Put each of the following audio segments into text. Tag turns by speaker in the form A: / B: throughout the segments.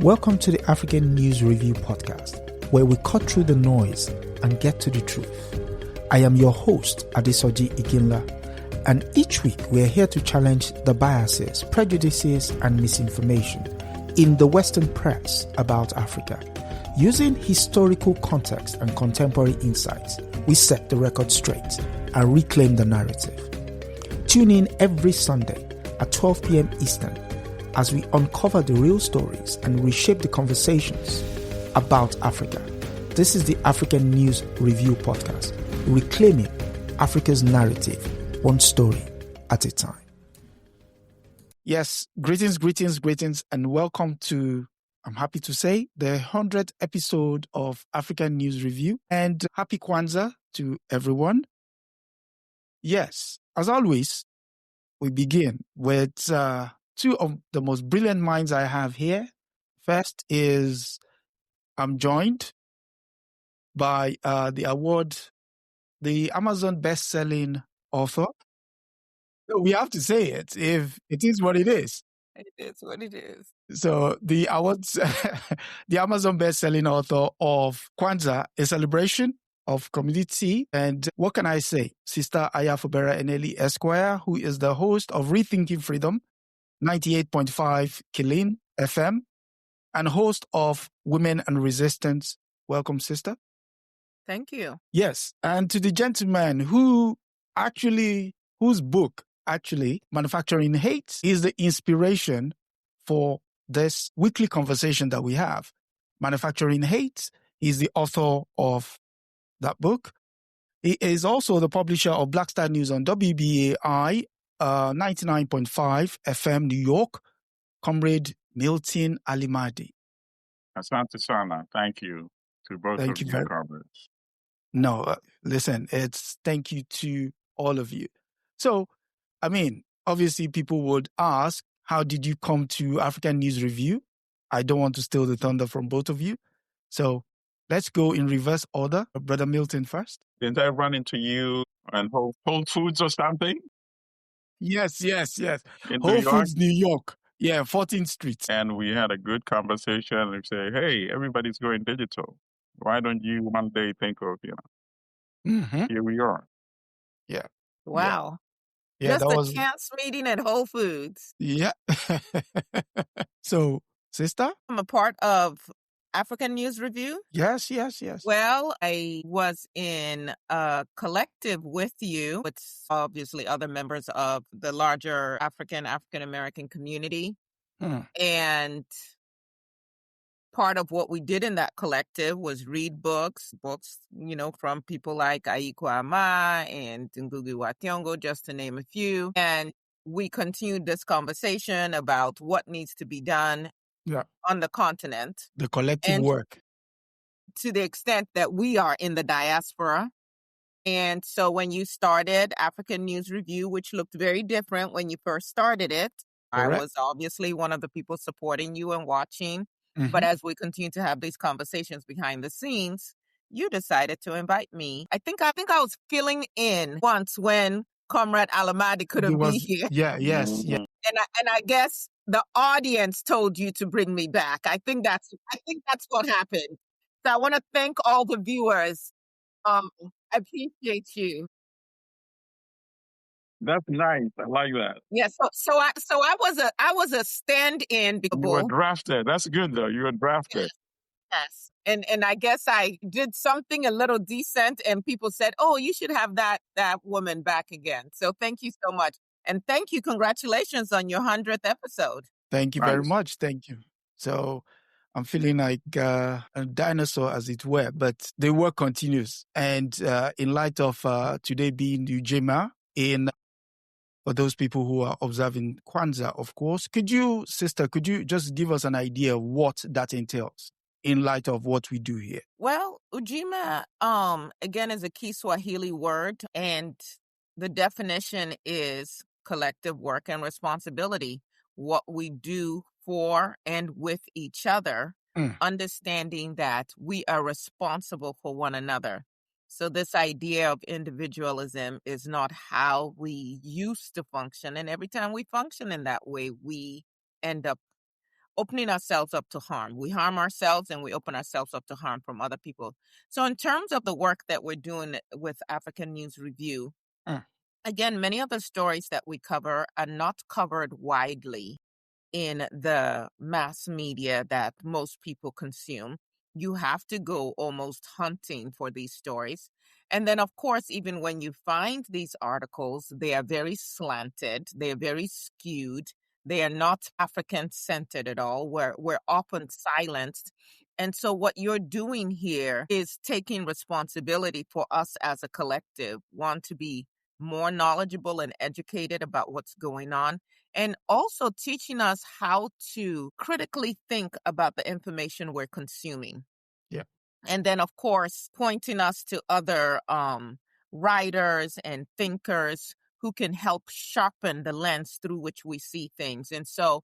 A: Welcome to the African News Review podcast, where we cut through the noise and get to the truth. I am your host, Adesoji Iginla, and each week we are here to challenge the biases, prejudices, and misinformation in the Western press about Africa. Using historical context and contemporary insights, we set the record straight and reclaim the narrative. Tune in every Sunday at 12 p.m. Eastern as we uncover the real stories and reshape the conversations about Africa. This is the African News Review podcast, reclaiming Africa's narrative, one story at a time. Yes, greetings, and welcome to, I'm happy to say, the 100th episode of African News Review, and happy Kwanzaa to everyone. Yes, as always, we begin with two of the most brilliant minds I have here. First is I'm joined by the Amazon best-selling author. We have to say it if it is what it is.
B: It is what it is.
A: So the awards, the Amazon best-selling author of Kwanzaa, a celebration of community. And what can I say? Sister Fubara Eneli Esquire, who is the host of Rethinking Freedom, 98.5 Kilin FM, and host of Women and Resistance. Welcome, sister.
B: Thank you.
A: Yes. And to the gentleman whose book, Manufacturing Hate, is the inspiration for this weekly conversation that we have. Manufacturing Hate is the author of that book. He is also the publisher of Black Star News on WBAI 99.5 FM New York, Comrade Milton Allimadi.
C: Asante Sana. Thank you to both of you, comrades.
A: No, listen, it's thank you to all of you. So, I mean, obviously people would ask, how did you come to African News Review? I don't want to steal the thunder from both of you. So let's go in reverse order. Brother Milton first.
C: Didn't I run into you on Whole Foods or something?
A: Yes.
C: In
A: Whole Foods, New York. Yeah, 14th Street.
C: And we had a good conversation and say, hey, everybody's going digital. Why don't you one day think of, here we are.
A: Yeah.
B: Wow.
A: Yeah,
B: Just a chance meeting at Whole Foods.
A: Yeah. So, sister?
B: I'm a part of African News Review.
A: Yes.
B: Well, I was in a collective with you, with obviously other members of the larger African-American community. And part of what we did in that collective was read books, from people like Aiku Ama and Ngugi wa Thiong'o, just to name a few. And we continued this conversation about what needs to be done on the continent.
A: The collective work.
B: To the extent that we are in the diaspora. And so when you started African News Review, which looked very different when you first started it, correct. I was obviously one of the people supporting you and watching. Mm-hmm. But as we continue to have these conversations behind the scenes, you decided to invite me. I think I was filling in once when Comrade Allimadi couldn't be here.
A: Yes.
B: And I guess the audience told you to bring me back. I think that's what happened. So I want to thank all the viewers. I appreciate you.
C: That's nice. I like that.
B: Yeah. So I was a stand-in.
C: You were drafted. That's good though. You were drafted.
B: Yes. And I guess I did something a little decent, and people said, "Oh, you should have that woman back again." So thank you so much, and thank you. Congratulations on your 100th episode.
A: Thank you very much. Thank you. So I'm feeling like a dinosaur, as it were, but the work continues. And in light of today being Ujima, for those people who are observing Kwanzaa, of course, could you just give us an idea of what that entails in light of what we do here?
B: Well, Ujima, again, is a Kiswahili word, and the definition is collective work and responsibility. What we do for and with each other, understanding that we are responsible for one another. So this idea of individualism is not how we used to function. And every time we function in that way, we end up opening ourselves up to harm. We harm ourselves and we open ourselves up to harm from other people. So in terms of the work that we're doing with African News Review, again, many of the stories that we cover are not covered widely in the mass media that most people consume. You have to go almost hunting for these stories. And then, of course, even when you find these articles, they are very slanted, they are very skewed, they are not African-centered at all. We're often silenced. And so what you're doing here is taking responsibility for us as a collective, one, to be more knowledgeable and educated about what's going on, and also teaching us how to critically think about the information we're consuming.
A: Yeah.
B: And then, of course, pointing us to other writers and thinkers who can help sharpen the lens through which we see things. And so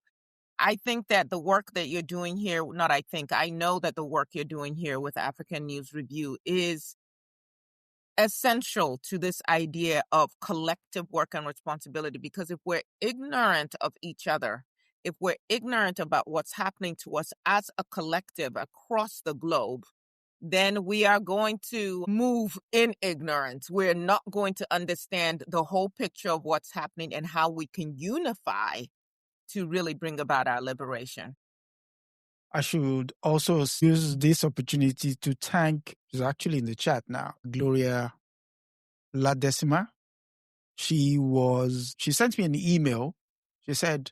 B: I think that the work that you're doing here, I know that the work you're doing here with African News Review is essential to this idea of collective work and responsibility, because if we're ignorant of each other, if we're ignorant about what's happening to us as a collective across the globe, then we are going to move in ignorance. We're not going to understand the whole picture of what's happening and how we can unify to really bring about our liberation.
A: I should also use this opportunity to thank, is actually in the chat now, Gloria Ladesima. She sent me an email. She said,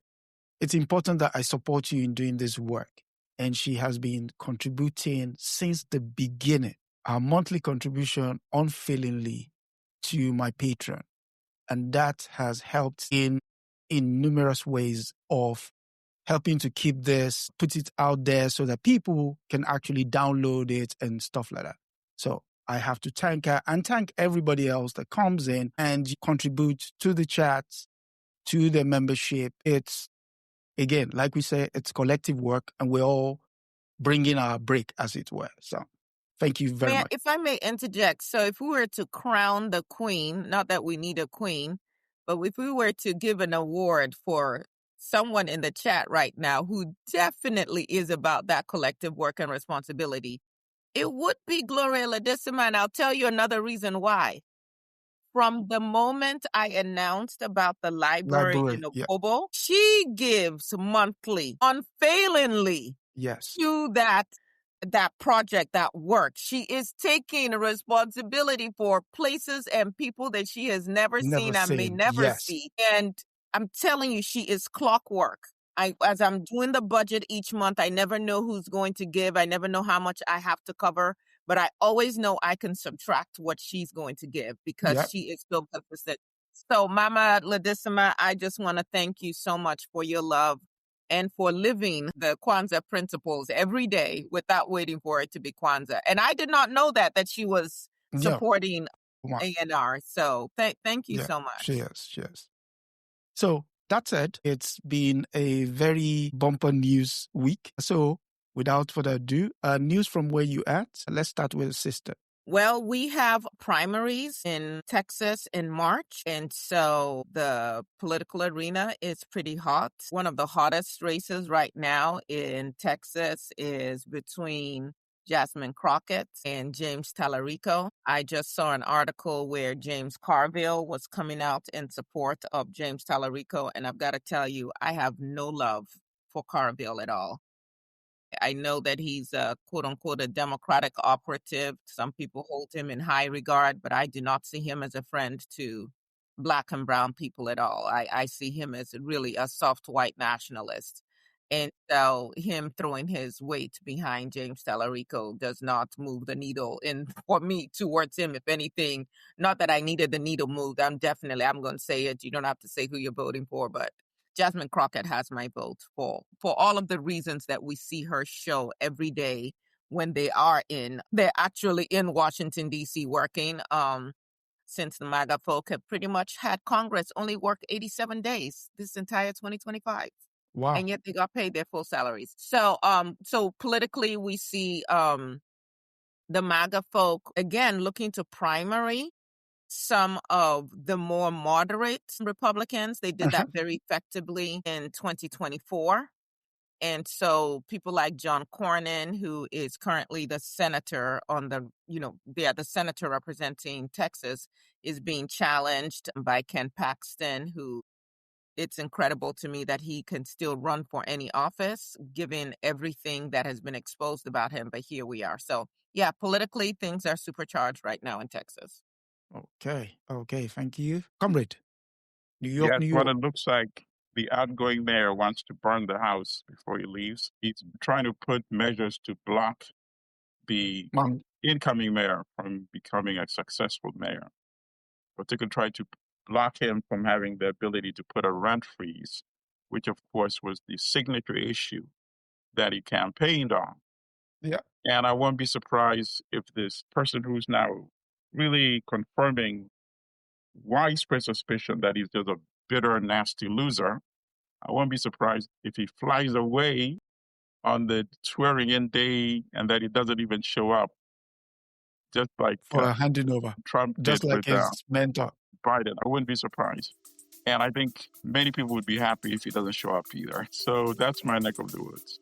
A: it's important that I support you in doing this work. And she has been contributing since the beginning, our monthly contribution unfailingly to my Patreon. And that has helped in numerous ways of helping to keep this, put it out there so that people can actually download it and stuff like that. So I have to thank her and thank everybody else that comes in and contributes to the chats, to the membership. It's, again, like we say, it's collective work and we're all bringing our break, as it were. So thank you very much.
B: If I may interject, so if we were to crown the queen, not that we need a queen, but if we were to give an award for someone in the chat right now who definitely is about that collective work and responsibility, it would be Gloria Ladesima, and I'll tell you another reason why. From the moment I announced about the library in Okobo, she gives monthly, unfailingly, to that project, that work. She is taking responsibility for places and people that she has never seen and may never see. And I'm telling you, she is clockwork. As I'm doing the budget each month, I never know who's going to give. I never know how much I have to cover, but I always know I can subtract what she's going to give because she is so consistent. So Mama Ladesima, I just want to thank you so much for your love and for living the Kwanzaa principles every day without waiting for it to be Kwanzaa. And I did not know that she was supporting ANR. So thank you so much.
A: She is. So that said, it's been a very bumper news week. So without further ado, news from where you at. Let's start with Sister.
B: Well, we have primaries in Texas in March, and so the political arena is pretty hot. One of the hottest races right now in Texas is between Jasmine Crockett and James Tallarico. I just saw an article where James Carville was coming out in support of James Tallarico, and I've got to tell you, I have no love for Carville at all. I know that he's a quote-unquote a Democratic operative. Some people hold him in high regard, but I do not see him as a friend to Black and brown people at all. I see him as really a soft white nationalist. And so him throwing his weight behind James Tallarico does not move the needle for me towards him. If anything, not that I needed the needle moved. I'm going to say it. You don't have to say who you're voting for, but Jasmine Crockett has my vote for all of the reasons that we see her show every day when they're actually in Washington, D.C. working. Since the MAGA folk have pretty much had Congress only work 87 days this entire 2025.
A: Wow.
B: And yet they got paid their full salaries. So politically, we see the MAGA folk, again, looking to primary some of the more moderate Republicans. They did that very effectively in 2024. And so people like John Cornyn, who is currently the senator the senator representing Texas, is being challenged by Ken Paxton, who it's incredible to me that he can still run for any office, given everything that has been exposed about him. But here we are. So, yeah, politically, things are supercharged right now in Texas.
A: Okay. Thank you. Comrade, New York,
C: Yes,
A: New
C: what
A: York.
C: it looks like, the outgoing mayor wants to burn the house before he leaves. He's trying to put measures to block the incoming mayor from becoming a successful mayor. But they could try to block him from having the ability to put a rent freeze, which of course was the signature issue that he campaigned on.
A: Yeah.
C: And I won't be surprised if this person who's now really confirming widespread suspicion that he's just a bitter, nasty loser, I won't be surprised if he flies away on the swearing-in day and that he doesn't even show up, just like
A: For handing over.
C: Trump
A: Just
C: did
A: like
C: with
A: his mentor.
C: Biden. I wouldn't be surprised. And I think many people would be happy if he doesn't show up either. So that's my neck of the woods.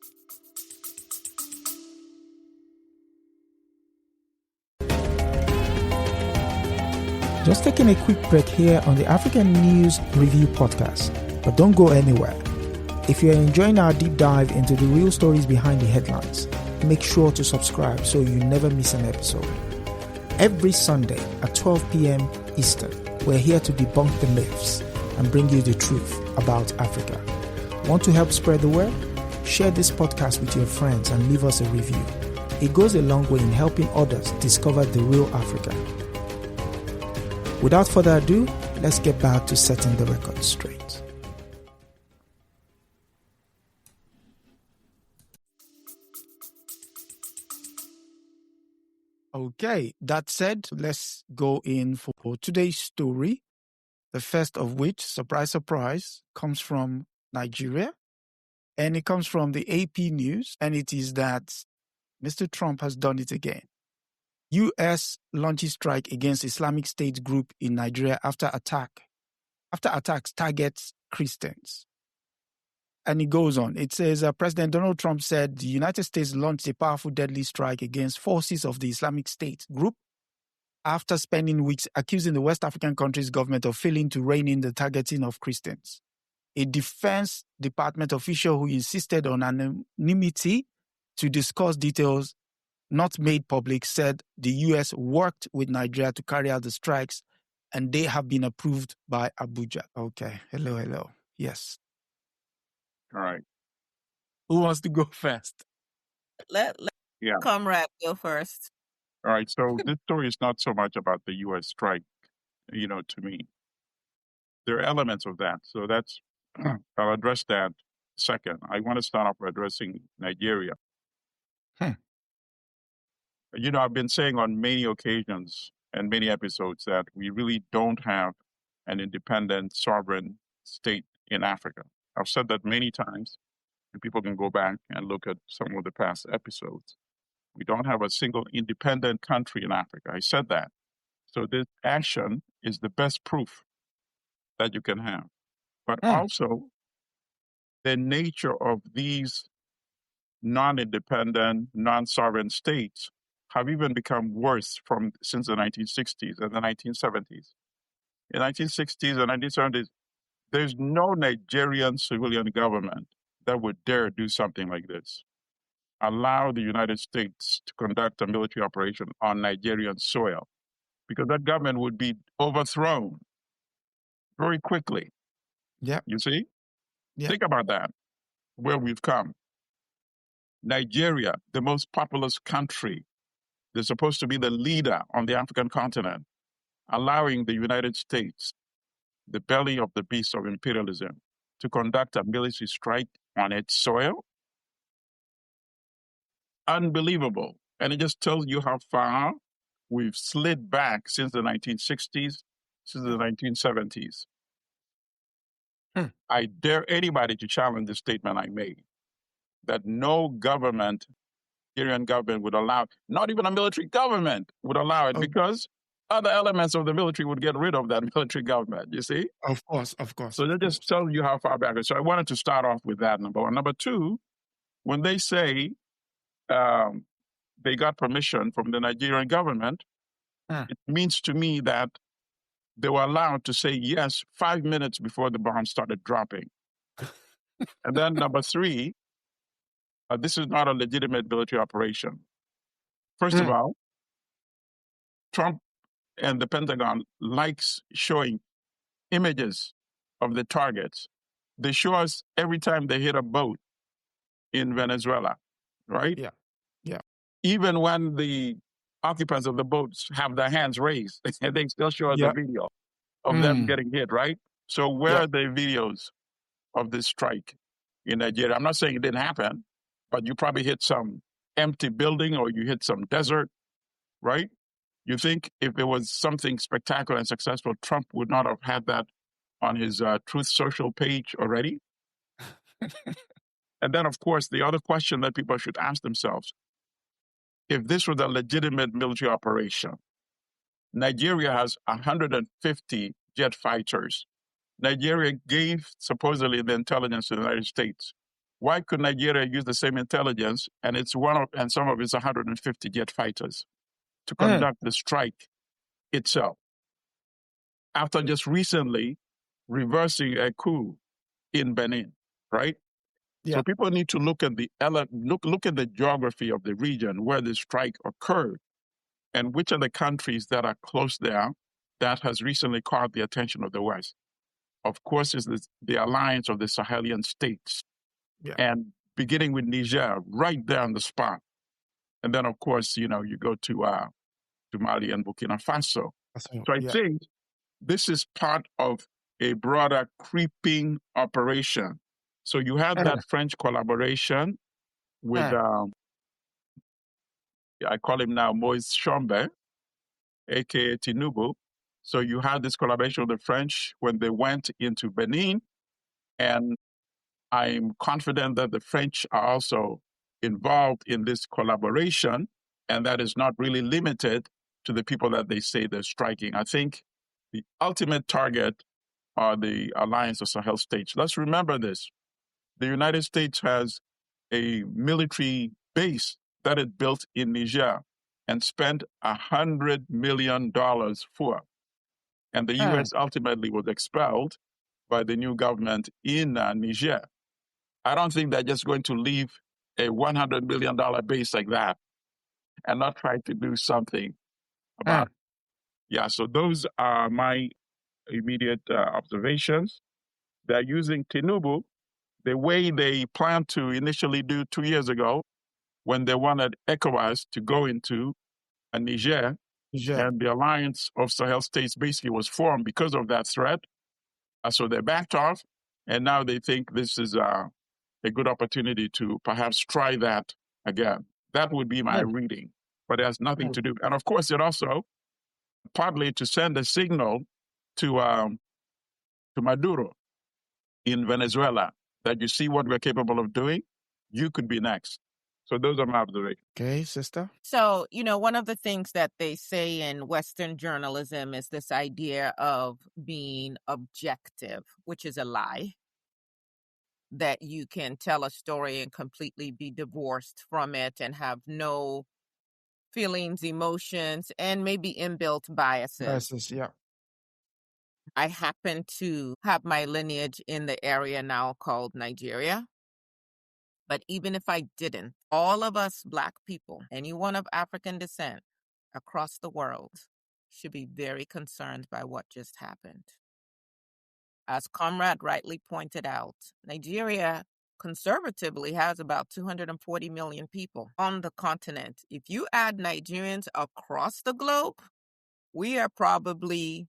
A: Just taking a quick break here on the African News Review podcast, but don't go anywhere. If you're enjoying our deep dive into the real stories behind the headlines, make sure to subscribe so you never miss an episode. Every Sunday at 12 p.m. Eastern, we're here to debunk the myths and bring you the truth about Africa. Want to help spread the word? Share this podcast with your friends and leave us a review. It goes a long way in helping others discover the real Africa. Without further ado, let's get back to setting the record straight. Okay, that said, let's go in for today's story. The first of which, surprise, surprise, comes from Nigeria. And it comes from the AP News. And it is that Mr. Trump has done it again. U.S. launches strike against Islamic State group in Nigeria after attacks targets Christians. And it goes on. It says President Donald Trump said the United States launched a powerful, deadly strike against forces of the Islamic State group after spending weeks accusing the West African country's government of failing to rein in the targeting of Christians. A Defense Department official who insisted on anonymity to discuss details not made public said the U.S. worked with Nigeria to carry out the strikes and they have been approved by Abuja. Okay. Hello. Yes.
C: All right.
A: Who wants to go first?
B: Let Comrade go first.
C: All right. So this story is not so much about the U.S. strike, to me. There are elements of that. So that's, I'll address that second. I want to start off by addressing Nigeria. I've been saying on many occasions and many episodes that we really don't have an independent, sovereign state in Africa. I've said that many times, and people can go back and look at some of the past episodes. We don't have a single independent country in Africa. I said that. So this action is the best proof that you can have. But also, the nature of these non-independent, non-sovereign states have even become worse since the 1960s and the 1970s. In the 1960s and 1970s, there's no Nigerian civilian government that would dare do something like this. Allow the United States to conduct a military operation on Nigerian soil, because that government would be overthrown very quickly.
A: Yeah.
C: You see?
A: Yeah.
C: Think about that, where we've come. Nigeria, the most populous country, they're supposed to be the leader on the African continent, allowing the United States, the belly of the beast of imperialism, to conduct a military strike on its soil? Unbelievable. And it just tells you how far we've slid back since the 1960s, since the 1970s. I dare anybody to challenge the statement I made, that no government, Nigerian government, would allow, not even a military government would allow it, because other elements of the military would get rid of that military government, you see?
A: Of course.
C: So that just tells you how far back. So I wanted to start off with that, number one. Number two, when they say they got permission from the Nigerian government, it means to me that they were allowed to say yes 5 minutes before the bomb started dropping. And then number three, this is not a legitimate military operation. First of all, Trump and the Pentagon likes showing images of the targets. They show us every time they hit a boat in Venezuela, right?
A: Yeah. Yeah.
C: Even when the occupants of the boats have their hands raised, they still show us a video of them getting hit, right? So where are the videos of this strike in Nigeria? I'm not saying it didn't happen, but you probably hit some empty building or you hit some desert, right? You think if it was something spectacular and successful, Trump would not have had that on his Truth Social page already? And then, of course, the other question that people should ask themselves, if this was a legitimate military operation, Nigeria has 150 jet fighters. Nigeria gave supposedly the intelligence to the United States. Why could Nigeria use the same intelligence and some of its 150 jet fighters to conduct the strike itself? After just recently reversing a coup in Benin, right?
A: Yeah.
C: So people need to look at the geography of the region where the strike occurred and which are the countries that are close there that has recently caught the attention of the West. Of course, is the alliance of the Sahelian states, and beginning with Niger, right there on the spot. And then, of course, you go to Mali and Burkina Faso. So I think this is part of a broader creeping operation. So you had that French collaboration with, I call him now Moise Chombe, aka Tinubu. So you had this collaboration with the French when they went into Benin. And I'm confident that the French are also involved in this collaboration, and that is not really limited to the people that they say they're striking. I think the ultimate target are the alliance of Sahel states. Let's remember this. The United States has a military base that it built in Niger and spent $100 million for. And the U.S. ultimately was expelled by the new government in Niger. I don't think they're just going to leave a $100 million base like that and not try to do something about it. Yeah, so those are my immediate observations. They're using Tinubu the way they planned to initially do 2 years ago when they wanted ECOWAS to go into Niger. And the alliance of Sahel states basically was formed because of that threat. So they backed off, and now they think this is a good opportunity to perhaps try that again. That would be my reading, but it has nothing to do. And of course, it also partly to send a signal to Maduro in Venezuela that you see what we're capable of doing, you could be next. So those are my observations.
A: Okay, sister.
B: So, one of the things that they say in Western journalism is this idea of being objective, which is a lie. That you can tell a story and completely be divorced from it and have no feelings, emotions, and maybe inbuilt biases.
A: Yeah.
B: I happen to have my lineage in the area now called Nigeria. But even if I didn't, all of us Black people, anyone of African descent across the world, should be very concerned by what just happened. As Comrade rightly pointed out, Nigeria conservatively has about 240 million people on the continent. If you add Nigerians across the globe, we are probably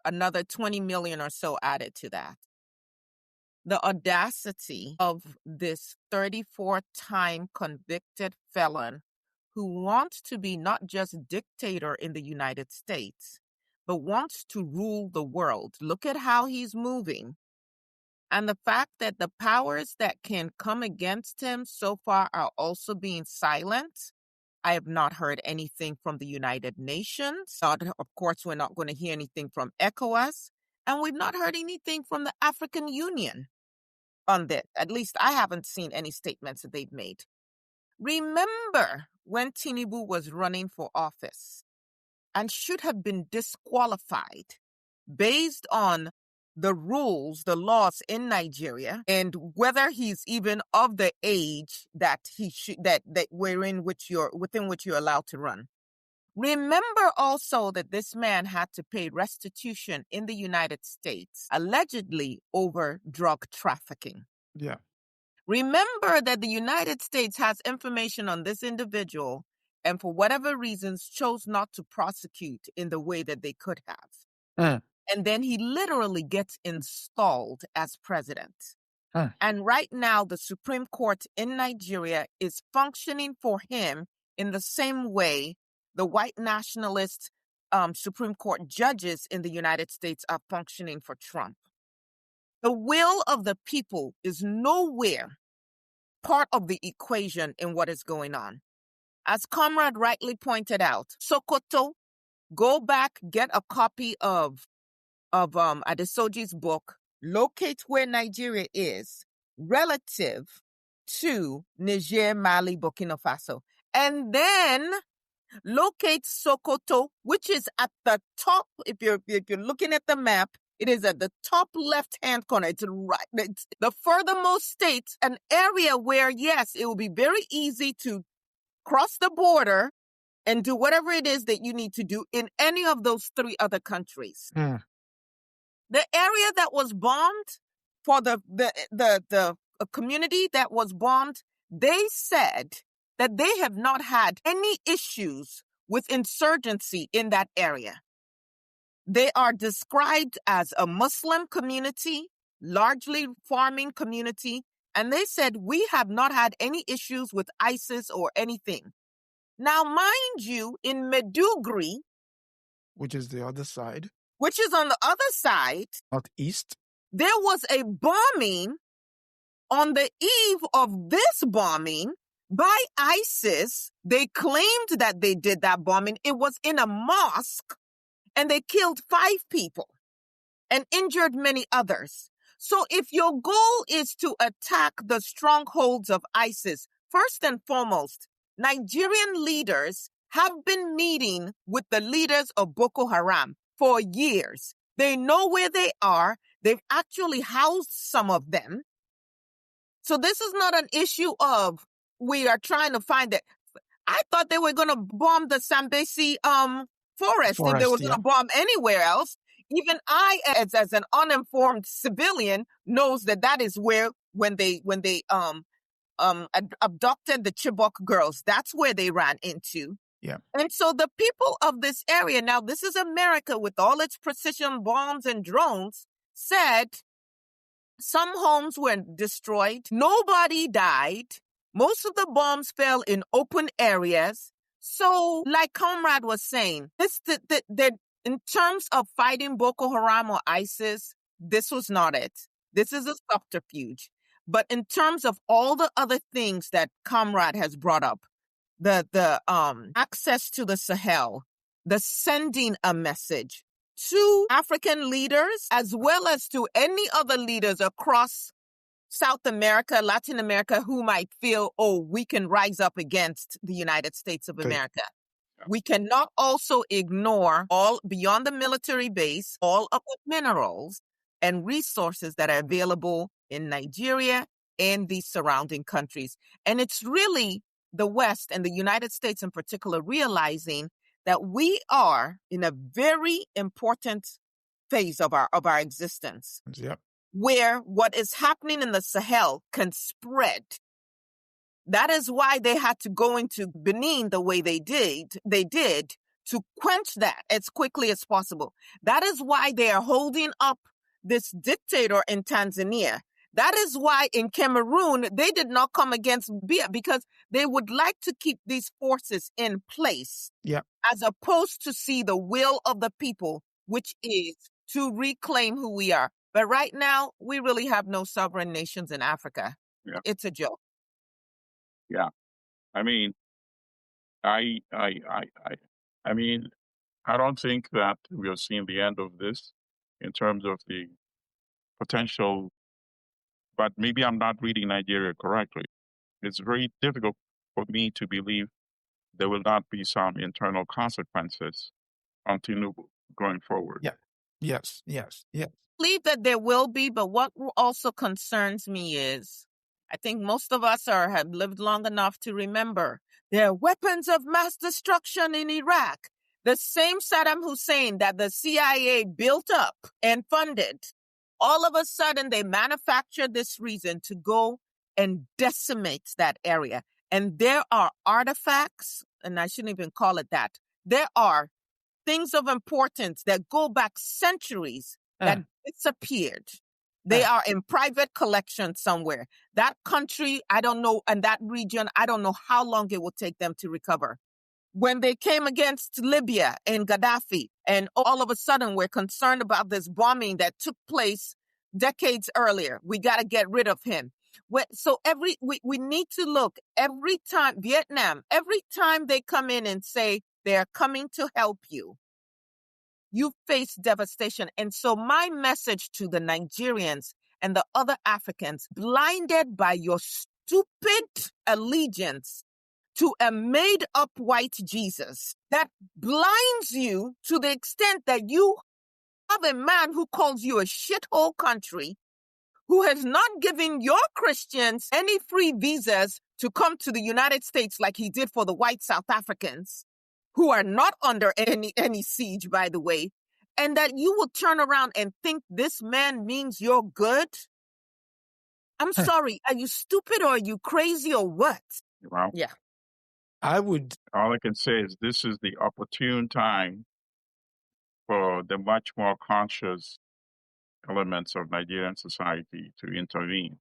B: another 20 million or so added to that. The audacity of this 34-time convicted felon who wants to be not just dictator in the United States, but wants to rule the world. Look at how he's moving. And the fact that the powers that can come against him so far are also being silent. I have not heard anything from the United Nations. Of course, we're not going to hear anything from ECOWAS. And we've not heard anything from the African Union. on this. At least I haven't seen any statements that they've made. Remember when Tinubu was running for office and should have been disqualified based on the rules, the laws in Nigeria, and whether he's even of the age that he should that within which you're allowed to run. Remember also that this man had to pay restitution in the United States, allegedly over drug trafficking.
A: Yeah.
B: Remember that the United States has information on this individual and for whatever reasons chose not to prosecute in the way that they could have. And then he literally gets installed as president. And right now, the Supreme Court in Nigeria is functioning for him in the same way the white nationalist Supreme Court judges in the United States are functioning for Trump. The will of the people is nowhere part of the equation in what is going on. As Comrade rightly pointed out, Sokoto, go back, get a copy of Adesoji's book, locate where Nigeria is relative to Niger, Mali, Burkina Faso, and then locate Sokoto, which is at the top. If you're looking at the map, it is at the top left-hand corner. It's right. It's the furthermost state, an area where, yes, it will be very easy to cross the border and do whatever it is that you need to do in any of those three other countries. The area that was bombed for the community that was bombed, they said that they have not had any issues with insurgency in that area. They are described as a Muslim community, largely farming community, and they said we have not had any issues with ISIS or anything. Now, mind you, in Maiduguri,
A: which is the other side,
B: which is on the other side,
A: northeast,
B: there was a bombing on the eve of this bombing by ISIS. They claimed that they did that bombing. It was in a mosque, and they killed 5 people and injured many others. So if your goal is to attack the strongholds of ISIS, first and foremost, Nigerian leaders have been meeting with the leaders of Boko Haram for years. They know where they are. They've actually housed some of them. So this is not an issue of we are trying to find it. I thought they were going to bomb the Sambesi forest if they were going to bomb anywhere else. Even I, as an uninformed civilian, knows that is where when they abducted the Chibok girls, that's where they ran into.
A: Yeah.
B: And so the people of this area, now this is America with all its precision bombs and drones, said some homes were destroyed. Nobody died. Most of the bombs fell in open areas. So like Comrade was saying, in terms of fighting Boko Haram or ISIS, this was not it. This is a subterfuge. But in terms of all the other things that Comrade has brought up, the access to the Sahel, the sending a message to African leaders as well as to any other leaders across South America, Latin America, who might feel, we can rise up against the United States of America. We cannot also ignore all beyond the military base, all of the minerals and resources that are available in Nigeria and the surrounding countries. And it's really the West and the United States in particular realizing that we are in a very important phase of our existence.
A: Yep.
B: Where what is happening in the Sahel can spread. That is why they had to go into Benin the way they did to quench that as quickly as possible. That is why they are holding up this dictator in Tanzania. That is why in Cameroon, they did not come against Biya because they would like to keep these forces in place.
A: Yeah.
B: As opposed to see the will of the people, which is to reclaim who we are. But right now, we really have no sovereign nations in Africa. Yeah. It's a joke.
C: Yeah. I mean, I don't think that we are seeing the end of this in terms of the potential But maybe I'm not reading Nigeria correctly. It's very difficult for me to believe there will not be some internal consequences on Tinubu going forward.
A: Yeah. Yes.
B: I believe that there will be, but what also concerns me is I think most of us have lived long enough to remember there are weapons of mass destruction in Iraq. The same Saddam Hussein that the CIA built up and funded. All of a sudden, they manufactured this reason to go and decimate that area. And there are artifacts, and I shouldn't even call it that. There are things of importance that go back centuries that disappeared. They are in private collection somewhere. That country, I don't know, and that region, I don't know how long it will take them to recover. When they came against Libya and Gaddafi, and all of a sudden we're concerned about this bombing that took place decades earlier. We got to get rid of him. So we need to look every time, Vietnam, every time they come in and say they're coming to help you, you face devastation. And so my message to the Nigerians and the other Africans, blinded by your stupid allegiance to a made-up white Jesus that blinds you to the extent that you have a man who calls you a shithole country, who has not given your Christians any free visas to come to the United States like he did for the white South Africans, who are not under any siege, by the way, and that you will turn around and think this man means you're good? I'm sorry. Are you stupid or are you crazy or what?
C: Well,
B: yeah.
C: All I can say is this is the opportune time for the much more conscious elements of Nigerian society to intervene.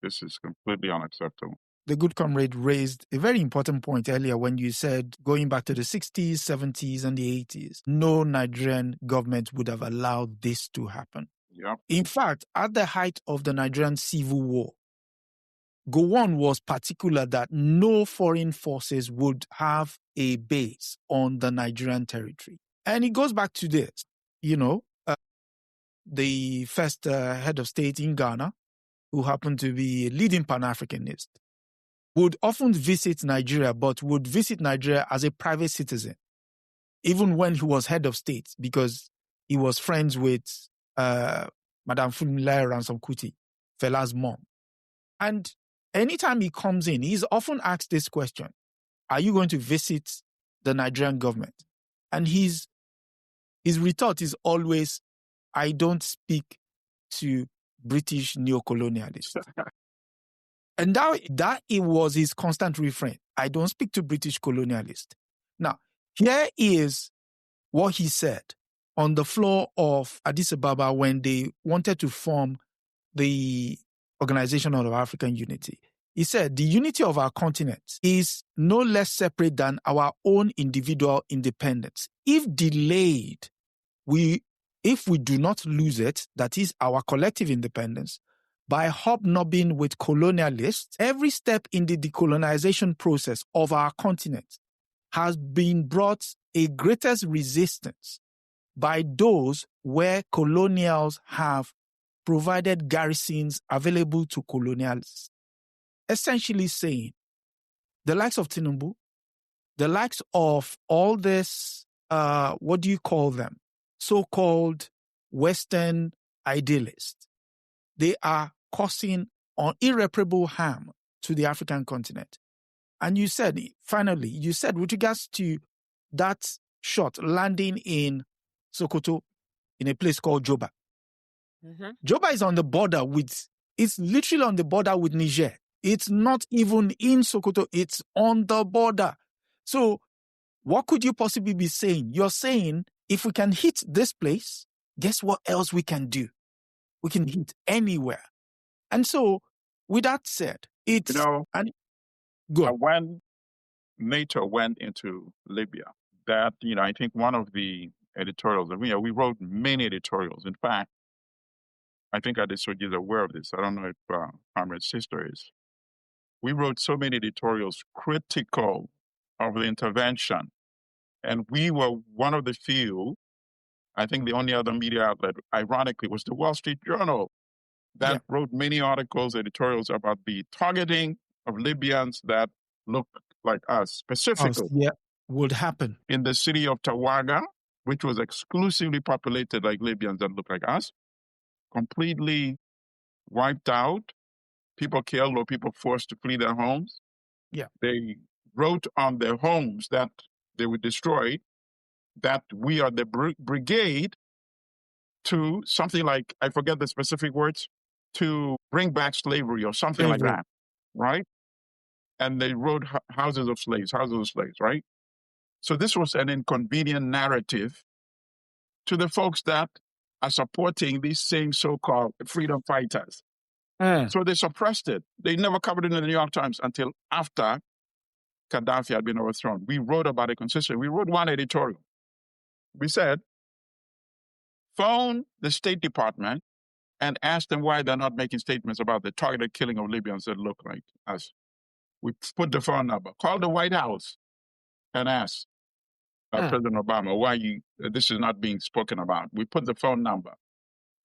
C: This is completely unacceptable.
A: The good comrade raised a very important point earlier when you said going back to the 60s, 70s, and the 80s, no Nigerian government would have allowed this to happen.
C: Yep.
A: In fact, at the height of the Nigerian Civil War, Gowon was particular that no foreign forces would have a base on the Nigerian territory. And it goes back to this, the first head of state in Ghana, who happened to be a leading Pan-Africanist, would often visit Nigeria, but would visit Nigeria as a private citizen, even when he was head of state, because he was friends with Madame Funmilayo Ransome Kuti, Fela's mom. And anytime he comes in, he's often asked this question: are you going to visit the Nigerian government? And his retort is always, I don't speak to British neo-colonialists. And that it was his constant refrain. I don't speak to British colonialists. Now, here is what he said on the floor of Addis Ababa when they wanted to form the Organization of African Unity. He said, the unity of our continent is no less separate than our own individual independence. If delayed, if we do not lose it, that is our collective independence, by hobnobbing with colonialists, every step in the decolonization process of our continent has been brought a greatest resistance by those where colonials have provided garrisons available to colonialists. Essentially saying, the likes of Tinubu, the likes of all this, what do you call them? So-called Western idealists, they are causing irreparable harm to the African continent. And you said, finally, with regards to that shot landing in Sokoto, in a place called Joba. Mm-hmm. Joba is on the border it's literally on the border with Niger. It's not even in Sokoto, it's on the border. So what could you possibly be saying? You're saying, if we can hit this place, guess what else we can do? We can hit anywhere. And so, with that said, it's...
C: when NATO went into Libya, that, I think one of the editorials, we wrote many editorials. In fact, I think Adesoji is aware of this. I don't know if Comrade's sister is. We wrote so many editorials critical of the intervention. And we were one of the few, I think the only other media outlet, ironically, was the Wall Street Journal, that wrote many articles, editorials about the targeting of Libyans that look like us, specifically
A: would happen
C: in the city of Tawaga, which was exclusively populated like Libyans that look like us, completely wiped out, people killed or people forced to flee their homes.
A: Yeah.
C: They wrote on their homes that they would destroy that we are the brigade to something like, I forget the specific words, to bring back slavery or something like that, right? And they wrote houses of slaves, right? So this was an inconvenient narrative to the folks that are supporting these same so-called freedom fighters. So they suppressed it. They never covered it in the New York Times until after Gaddafi had been overthrown. We wrote about it consistently. We wrote one editorial. We said, phone the State Department and ask them why they're not making statements about the targeted killing of Libyans that look like us. We put the phone number. Call the White House and ask President Obama why this is not being spoken about. We put the phone number.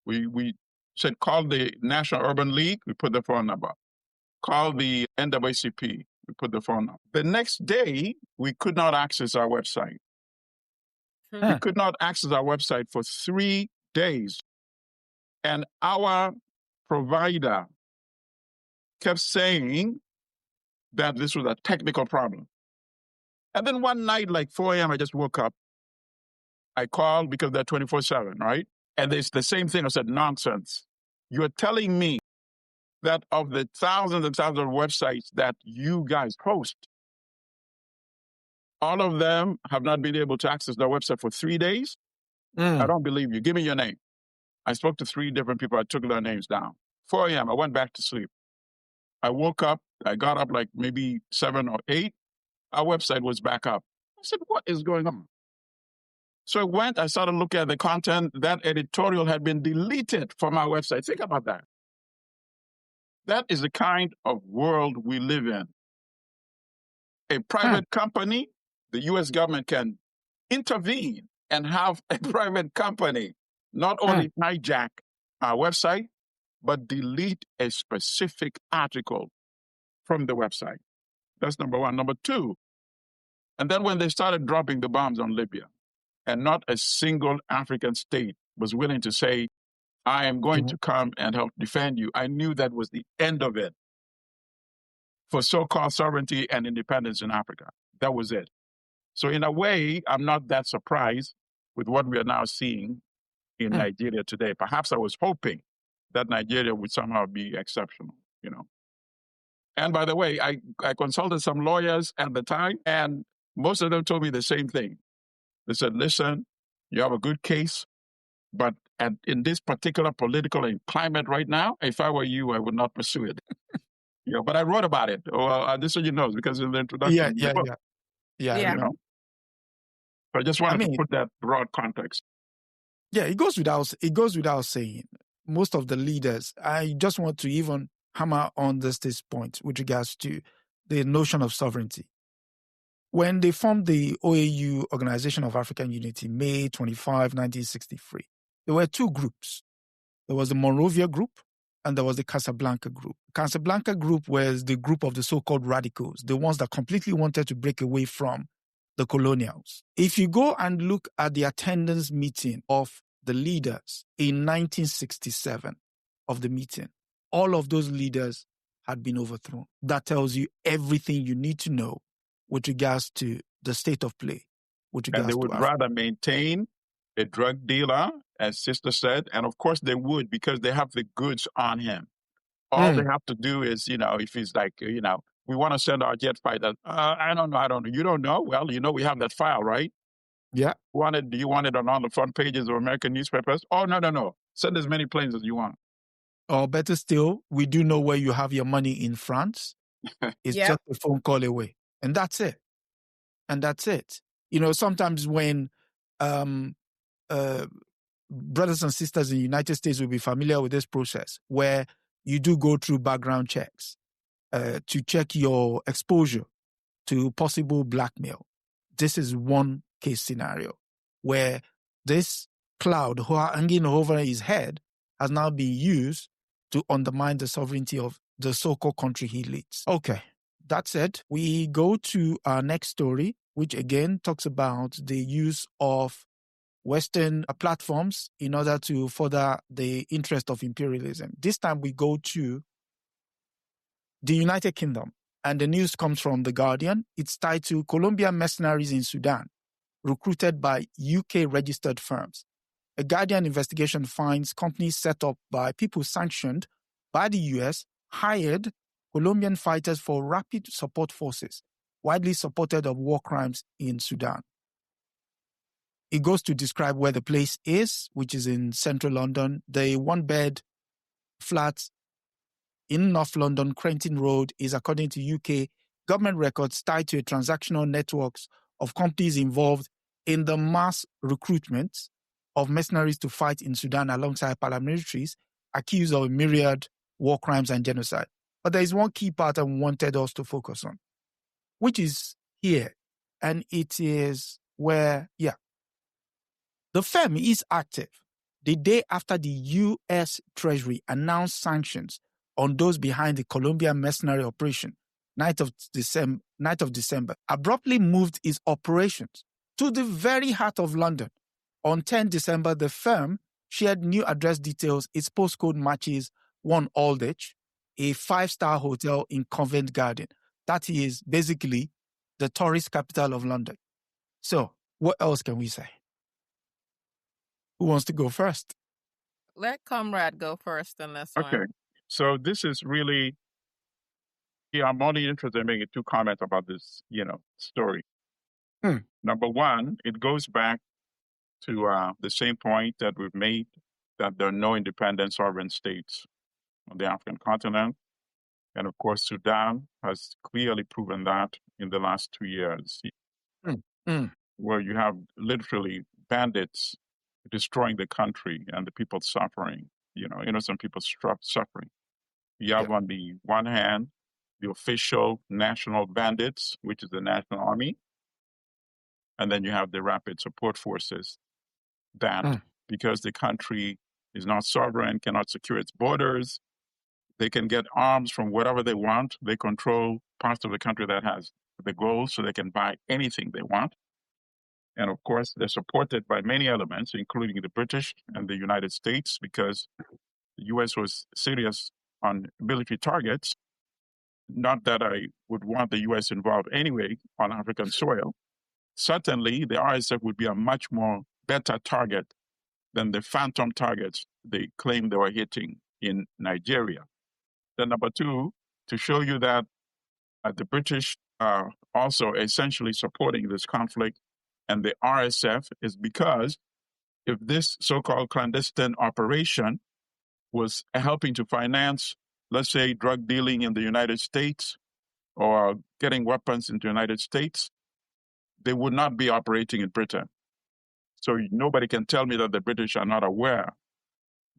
C: We said call the National Urban League. We put the phone number. Call the NAACP. We put the phone number. The next day, we could not access our website. We could not access our website for 3 days. And our provider kept saying that this was a technical problem. And then one night, like 4 a.m., I just woke up. I called because they're 24/7, right? And it's the same thing. I said, nonsense. You're telling me that of the thousands and thousands of websites that you guys host, all of them have not been able to access their website for 3 days? I don't believe you. Give me your name. I spoke to 3 different people. I took their names down. 4 a.m., I went back to sleep. I woke up. I got up like maybe 7 or 8. Our website was back up. I said, what is going on? So I started looking at the content. That editorial had been deleted from our website. Think about that. That is the kind of world we live in. A private company, the U.S. government can intervene and have a private company not only hijack our website, but delete a specific article from the website. That's number one. Number two, and then when they started dropping the bombs on Libya, and not a single African state was willing to say, I am going to come and help defend you, I knew that was the end of it for so-called sovereignty and independence in Africa. That was it. So in a way, I'm not that surprised with what we are now seeing in Nigeria today. Perhaps I was hoping that Nigeria would somehow be exceptional, you know. And by the way, I consulted some lawyers at the time, and most of them told me the same thing. They said, listen, you have a good case, but in this particular political climate right now, if I were you, I would not pursue it. But I wrote about it. Well, this is what you know, because in the introduction.
A: Yeah.
C: You know? So I just wanted to put that broad context.
A: Yeah, it goes without saying. Most of the leaders, I just want to even hammer on this point with regards to the notion of sovereignty. When they formed the OAU, Organization of African Unity, May 25, 1963, there were two groups. There was the Monrovia group and there was the Casablanca group. Casablanca group was the group of the so-called radicals, the ones that completely wanted to break away from the colonials. If you go and look at the attendance meeting of the leaders in 1967 of the meeting, all of those leaders had been overthrown. That tells you everything you need to know with regards to the state of play.
C: And they would rather maintain a drug dealer, as Sister said, and of course they would, because they have the goods on him. All they have to do is, if he's like, we want to send our jet fighter. I don't know. You don't know? Well, we have that file, right?
A: Yeah.
C: Do you want it on the front pages of American newspapers? Oh, no. Send as many planes as you want.
A: Or better still, we do know where you have your money in France. It's just a phone call away. And that's it. Sometimes when brothers and sisters in the United States will be familiar with this process, where you do go through background checks to check your exposure to possible blackmail. This is one case scenario where this cloud hanging over his head has now been used to undermine the sovereignty of the so-called country he leads. Okay, that said, we go to our next story, which again talks about the use of Western platforms in order to further the interest of imperialism. This time we go to the United Kingdom, and the news comes from The Guardian. It's titled Colombian Mercenaries in Sudan, recruited by UK-registered firms. A Guardian investigation finds companies set up by people sanctioned by the US hired Colombian fighters for Rapid Support Forces, widely supported of war crimes in Sudan. It goes to describe where the place is, which is in central London. The one-bed flat in North London, Crenton Road, is, according to UK government records, tied to a transactional networks of companies involved in the mass recruitment of mercenaries to fight in Sudan alongside paramilitaries accused of a myriad war crimes and genocide. But there is one key part I wanted us to focus on, which is here. And it is where, the firm is active the day after the U.S. Treasury announced sanctions on those behind the Colombian mercenary operation, 9th of December, abruptly moved its operations to the very heart of London. On 10 December, the firm shared new address details. Its postcode matches one Aldwych, a 5-star hotel in Covent Garden. That is basically the tourist capital of London. So, what else can we say? Who wants to go first?
B: Let Comrade go first on this one.
C: Okay. So this is really, I'm only interested in making 2 comments about this, story. Number one, it goes back to the same point that we've made, that there are no independent sovereign states on the African continent. And of course, Sudan has clearly proven that in the last 2 years, where you have literally bandits destroying the country and the people suffering, innocent people suffering. You have on the one hand, the official national bandits, which is the National Army. And then you have the Rapid Support Forces that, because the country is not sovereign, cannot secure its borders, they can get arms from wherever they want. They control parts of the country that has the gold, so they can buy anything they want. And of course, they're supported by many elements, including the British and the United States, because the U.S. was serious on military targets. Not that I would want the U.S. involved anyway on African soil. Certainly, the RSF would be a much more better target than the phantom targets they claim they were hitting in Nigeria. Then number 2, to show you that the British are also essentially supporting this conflict, and the RSF is because if this so-called clandestine operation was helping to finance, let's say, drug dealing in the United States or getting weapons into the United States, they would not be operating in Britain. So nobody can tell me that the British are not aware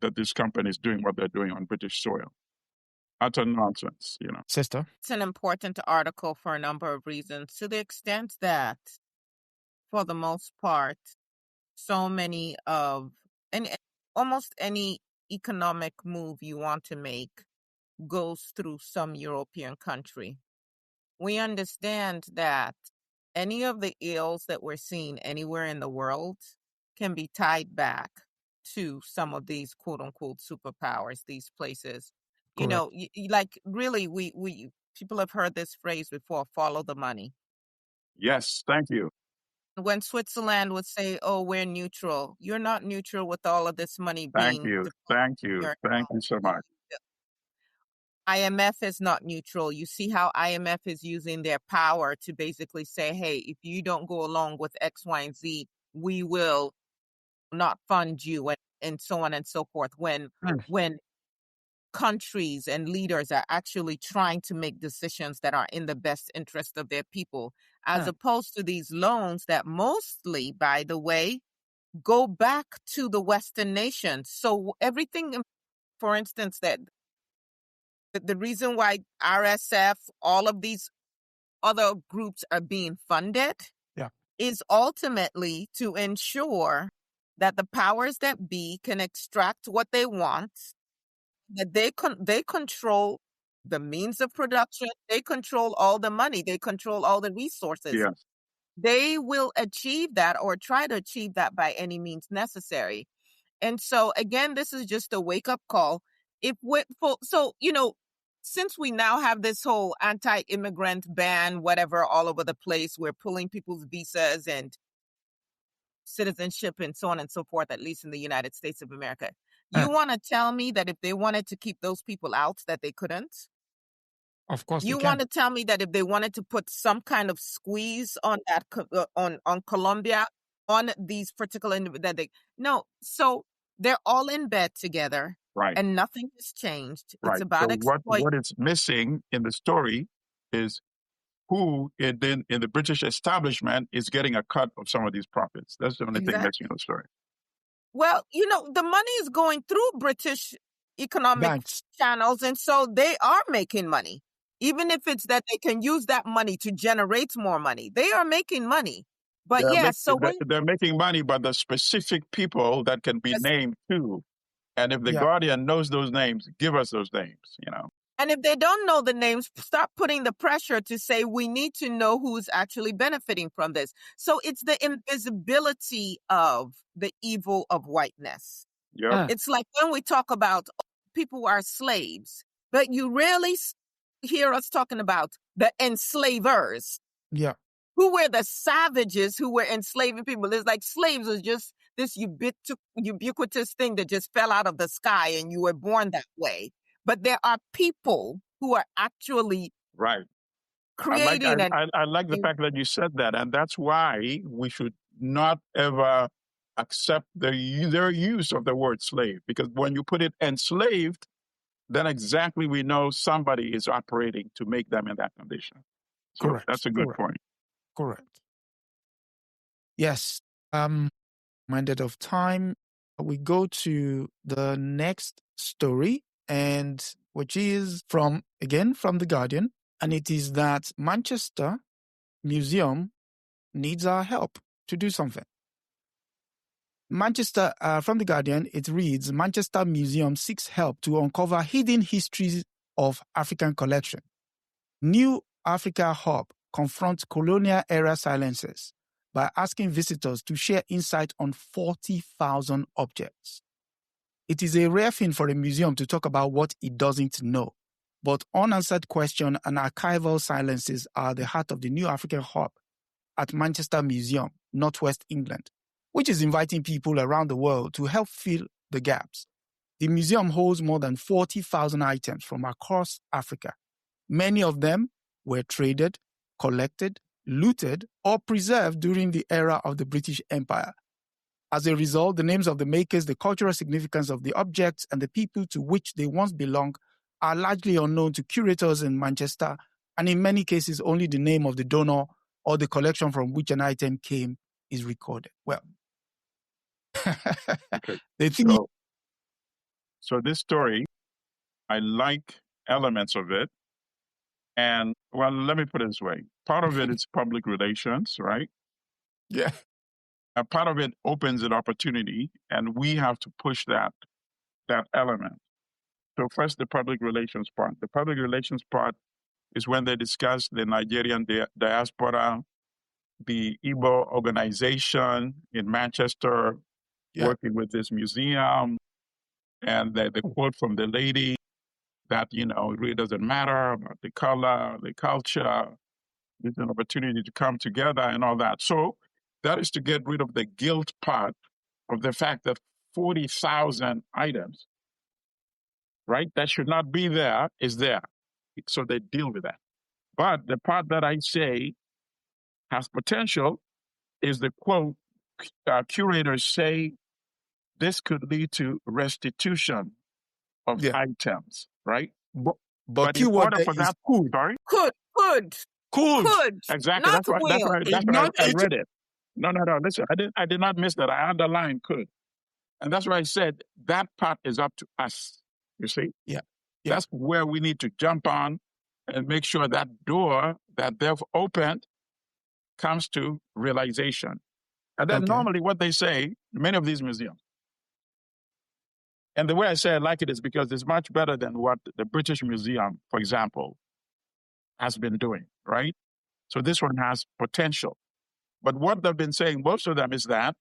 C: that this company is doing what they're doing on British soil. Utter nonsense,
A: Sister?
B: It's an important article for a number of reasons, to the extent that, for the most part, so many and almost any economic move you want to make goes through some European country. We understand that any of the ills that we're seeing anywhere in the world can be tied back to some of these quote unquote superpowers, these places.
A: Correct.
B: Really, we people have heard this phrase before, follow the money.
C: Yes, thank you.
B: When Switzerland would say, oh, we're neutral, you're not neutral with all of this money
C: Thank
B: being
C: you. Thank you. Thank you so much.
B: IMF is not neutral. You see how IMF is using their power to basically say, hey, if you don't go along with X, Y, and Z, we will not fund you, and so on and so forth. When countries and leaders are actually trying to make decisions that are in the best interest of their people, as opposed to these loans that mostly, by the way, go back to the Western nations. So everything, for instance, that the reason why RSF, all of these other groups are being funded is ultimately to ensure that the powers that be can extract what they want that they control the means of production, they control all the money, they control all the resources.
C: Yes.
B: They will achieve that or try to achieve that by any means necessary. And so again, this is just a wake-up call. Since we now have this whole anti-immigrant ban, whatever, all over the place, we're pulling people's visas and citizenship and so on and so forth, at least in the United States of America. You want to tell me that if they wanted to keep those people out, that they couldn't?
A: Of course,
B: you want to tell me that if they wanted to put some kind of squeeze on that on Colombia, on these particular no. So they're all in bed together,
C: right,
B: and nothing has changed.
C: Right.
B: It's about
C: what is missing in the story is who in the British establishment is getting a cut of some of these profits. That's the only thing missing in the story.
B: Well, the money is going through British economic channels, and so they are making money. Even if it's that they can use that money to generate more money, they are making money. But
C: they're making money, but the specific people that can be named too. And if the Guardian knows those names, give us those names,
B: And if they don't know the names, start putting the pressure to say we need to know who's actually benefiting from this. So it's the invisibility of the evil of whiteness.
C: Yep.
B: It's like when we talk about people who are slaves, but you rarely hear us talking about the enslavers.
A: Yeah.
B: Who were the savages who were enslaving people. It's like slaves was just this ubiquitous thing that just fell out of the sky and you were born that way. But there are people who are actually creating
C: I like the fact that you said that. And that's why we should not ever accept their use of the word slave. Because when you put it enslaved, then exactly we know somebody is operating to make them in that condition. So
A: Correct.
C: That's a good point.
A: Correct. Yes. Minded of time, we go to the next story, and which is from The Guardian, and it is that Manchester Museum needs our help to do something. Manchester, from The Guardian, it reads, Manchester Museum seeks help to uncover hidden histories of African collection. New Africa Hub confronts colonial era silences by asking visitors to share insight on 40,000 objects. It is a rare thing for a museum to talk about what it doesn't know, but unanswered questions and archival silences are the heart of the New African Hub at Manchester Museum, Northwest England, which is inviting people around the world to help fill the gaps. The museum holds more than 40,000 items from across Africa. Many of them were traded, collected, looted, or preserved during the era of the British Empire. As a result, the names of the makers, the cultural significance of the objects, and the people to which they once belonged are largely unknown to curators in Manchester, and in many cases, only the name of the donor or the collection from which an item came is recorded. Well,
C: So this story, I like elements of it. And, well, let me put it this way. Part of it is public relations, right?
A: Yeah.
C: And part of it opens an opportunity, and we have to push that element. So first, the public relations part. The public relations part is when they discuss the Nigerian diaspora, the Igbo organization in Manchester, working with this museum, and the quote from the lady that, it really doesn't matter about the color, the culture. There's an opportunity to come together and all that. So that is to get rid of the guilt part of the fact that 40,000 items, right, that should not be there, is there. So they deal with that. But the part that I say has potential is the quote, curators say this could lead to restitution of items, right?
A: But in order for that,
B: could.
C: Exactly.
B: Not
C: That's why I read it. No. Listen, I did not miss that. I underlined could. And that's why I said that part is up to us. You see?
A: Yeah.
C: That's where we need to jump on and make sure that door that they've opened comes to realization. And then normally what they say, many of these museums, And the way I say I like it is because it's much better than what the British Museum, for example, has been doing, right? So this one has potential. But what they've been saying, most of them, is that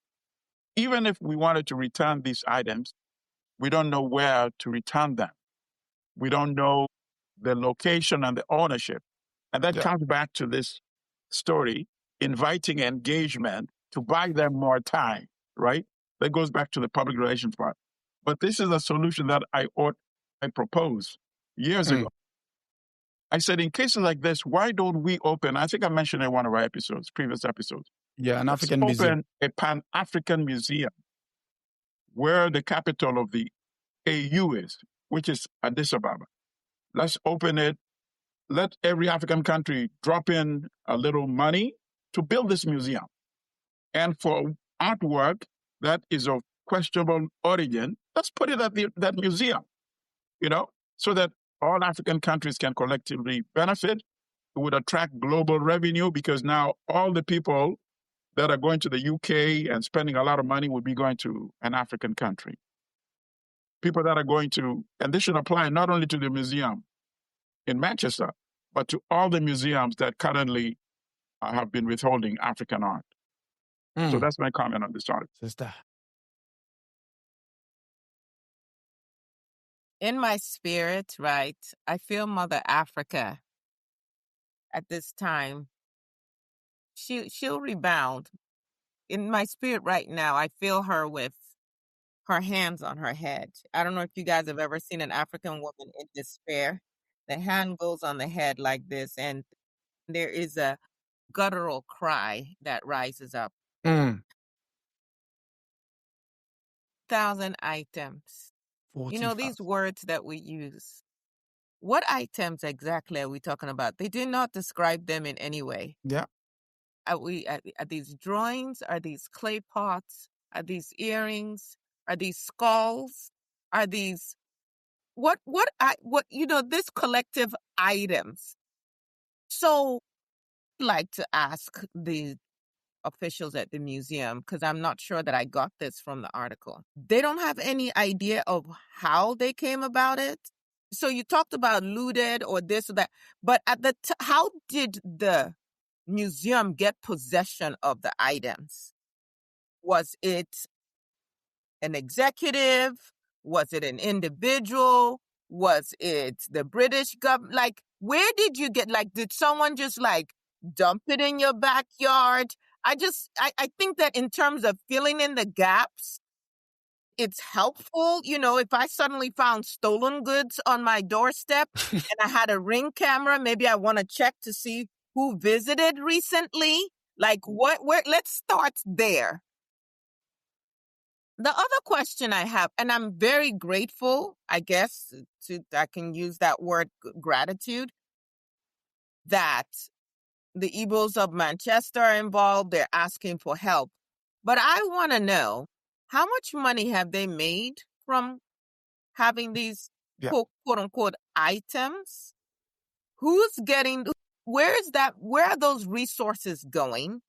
C: even if we wanted to return these items, we don't know where to return them. We don't know the location and the ownership. And that comes back to this story, inviting engagement to buy them more time, right? That goes back to the public relations part. But this is a solution that I proposed years ago. I said, in cases like this, why don't we open, I think I mentioned in one of our previous episodes.
A: Yeah, an African
C: museum.
A: Open
C: A Pan-African museum where the capital of the AU is, which is Addis Ababa. Let's open it. Let every African country drop in a little money to build this museum. And for artwork that is of questionable origin, let's put it at that museum, so that all African countries can collectively benefit. It would attract global revenue because now all the people that are going to the UK and spending a lot of money would be going to an African country. People that are going to, and this should apply not only to the museum in Manchester, but to all the museums that currently have been withholding African art. So that's my comment on this article.
A: Sister.
B: In my spirit, right, I feel Mother Africa at this time. She'll rebound. In my spirit right now, I feel her with her hands on her head. I don't know if you guys have ever seen an African woman in despair. The hand goes on the head like this, and there is a guttural cry that rises up. 1,000 items.
A: 40,000.
B: These words that we use. What items exactly are we talking about? They do not describe them in any way.
A: Yeah.
B: Are these drawings? Are these clay pots? Are these earrings? Are these skulls? Are these this collective items? So I'd like to ask the officials at the museum, because I'm not sure that I got this from the article. They don't have any idea of how they came about it. So you talked about looted or this or that, but how did the museum get possession of the items? Was it an executive? Was it an individual? Was it the British government? Like, where did you get, did someone just dump it in your backyard? I think that in terms of filling in the gaps, it's helpful. If I suddenly found stolen goods on my doorstep and I had a Ring camera, maybe I want to check to see who visited recently. Let's start there. The other question I have, and I'm very grateful, I guess, I can use that word, gratitude, that the Igbos of Manchester are involved. They're asking for help. But I want to know, how much money have they made from having these quote unquote items? Where are those resources going?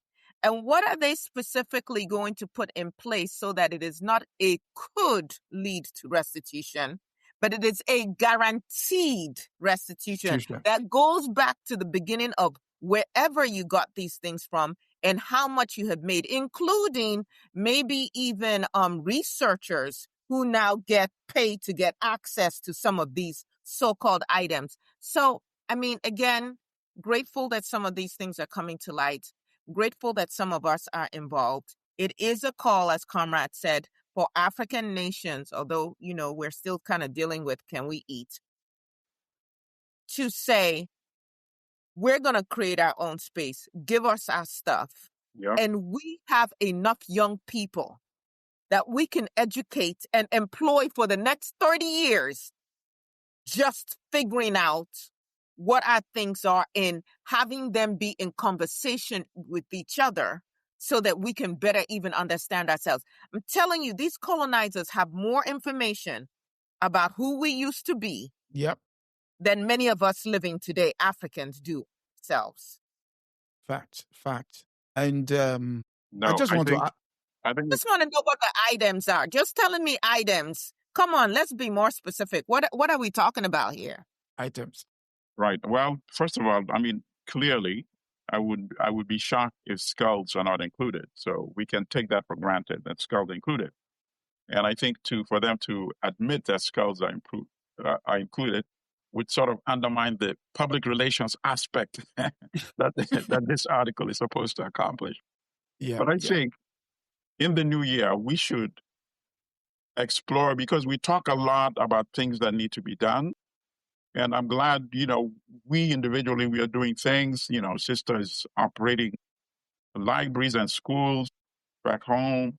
B: And what are they specifically going to put in place so that it is not a could lead to restitution, but it is a guaranteed restitution that goes back to the beginning of wherever you got these things from and how much you have made, including maybe even researchers who now get paid to get access to some of these so-called items. So, again, grateful that some of these things are coming to light. Grateful that some of us are involved. It is a call, as Comrade said, for African nations, although, we're still kind of dealing with can we eat, to say, we're going to create our own space. Give us our stuff.
C: Yep.
B: And we have enough young people that we can educate and employ for the next 30 years, just figuring out what our things are and having them be in conversation with each other so that we can better even understand ourselves. I'm telling you, these colonizers have more information about who we used to be than many of us living today, Africans, do ourselves.
A: Fact. And
C: I just want to know what the
B: items are. Just telling me items Come on, let's be more specific. What are we talking about here?
A: Items.
C: Right. Well, first of all, I mean, clearly, I would be shocked if skulls are not included. So we can take that for granted that skulls are included. And I think for them to admit that skulls are included would sort of undermine the public relations aspect that this article is supposed to accomplish.
A: Yeah.
C: But I think in the new year, we should explore, because we talk a lot about things that need to be done. And I'm glad, we individually, we are doing things, sisters operating libraries and schools back home,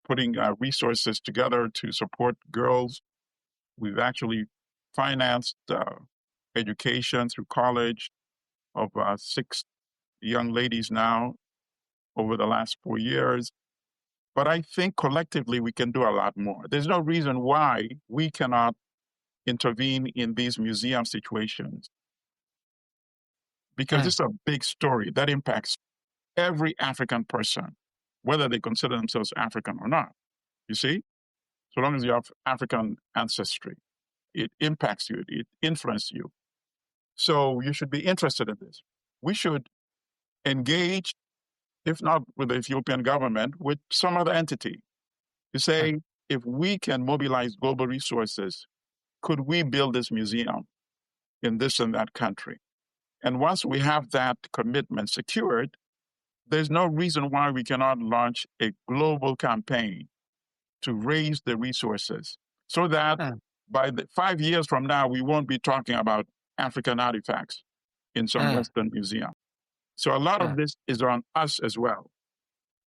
C: putting resources together to support girls. We've actually financed education through college of 6 young ladies now over the last 4 years. But I think collectively we can do a lot more. There's no reason why we cannot intervene in these museum situations, because it's a big story that impacts every African person, whether they consider themselves African or not. You see, so long as you have African ancestry, it impacts you, it influences you. So you should be interested in this. We should engage, if not with the Ethiopian government, with some other entity to say, if we can mobilize global resources, could we build this museum in this and that country? And once we have that commitment secured, there's no reason why we cannot launch a global campaign to raise the resources so that by 5 years from now, we won't be talking about African artifacts in some Western museum. So a lot of this is on us as well.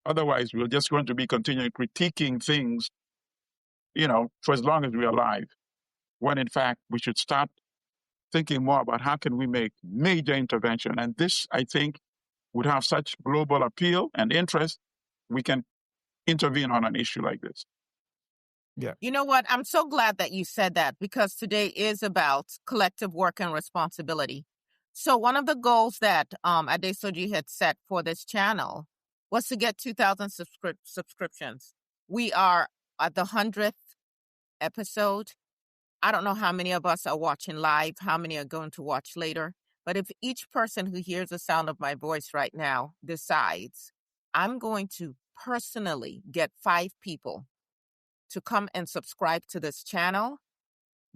C: Otherwise, we're just going to be continuing critiquing things, for as long as we're alive, when in fact we should start thinking more about how can we make major intervention. And this, I think, would have such global appeal and interest, we can intervene on an issue like this.
A: Yeah.
B: You know what? I'm so glad that you said that, because today is about collective work and responsibility. So one of the goals that Adesoji had set for this channel was to get 2,000 subscriptions. We are at the 100th episode. I don't know how many of us are watching live, how many are going to watch later. But if each person who hears the sound of my voice right now decides, I'm going to personally get 5 people to come and subscribe to this channel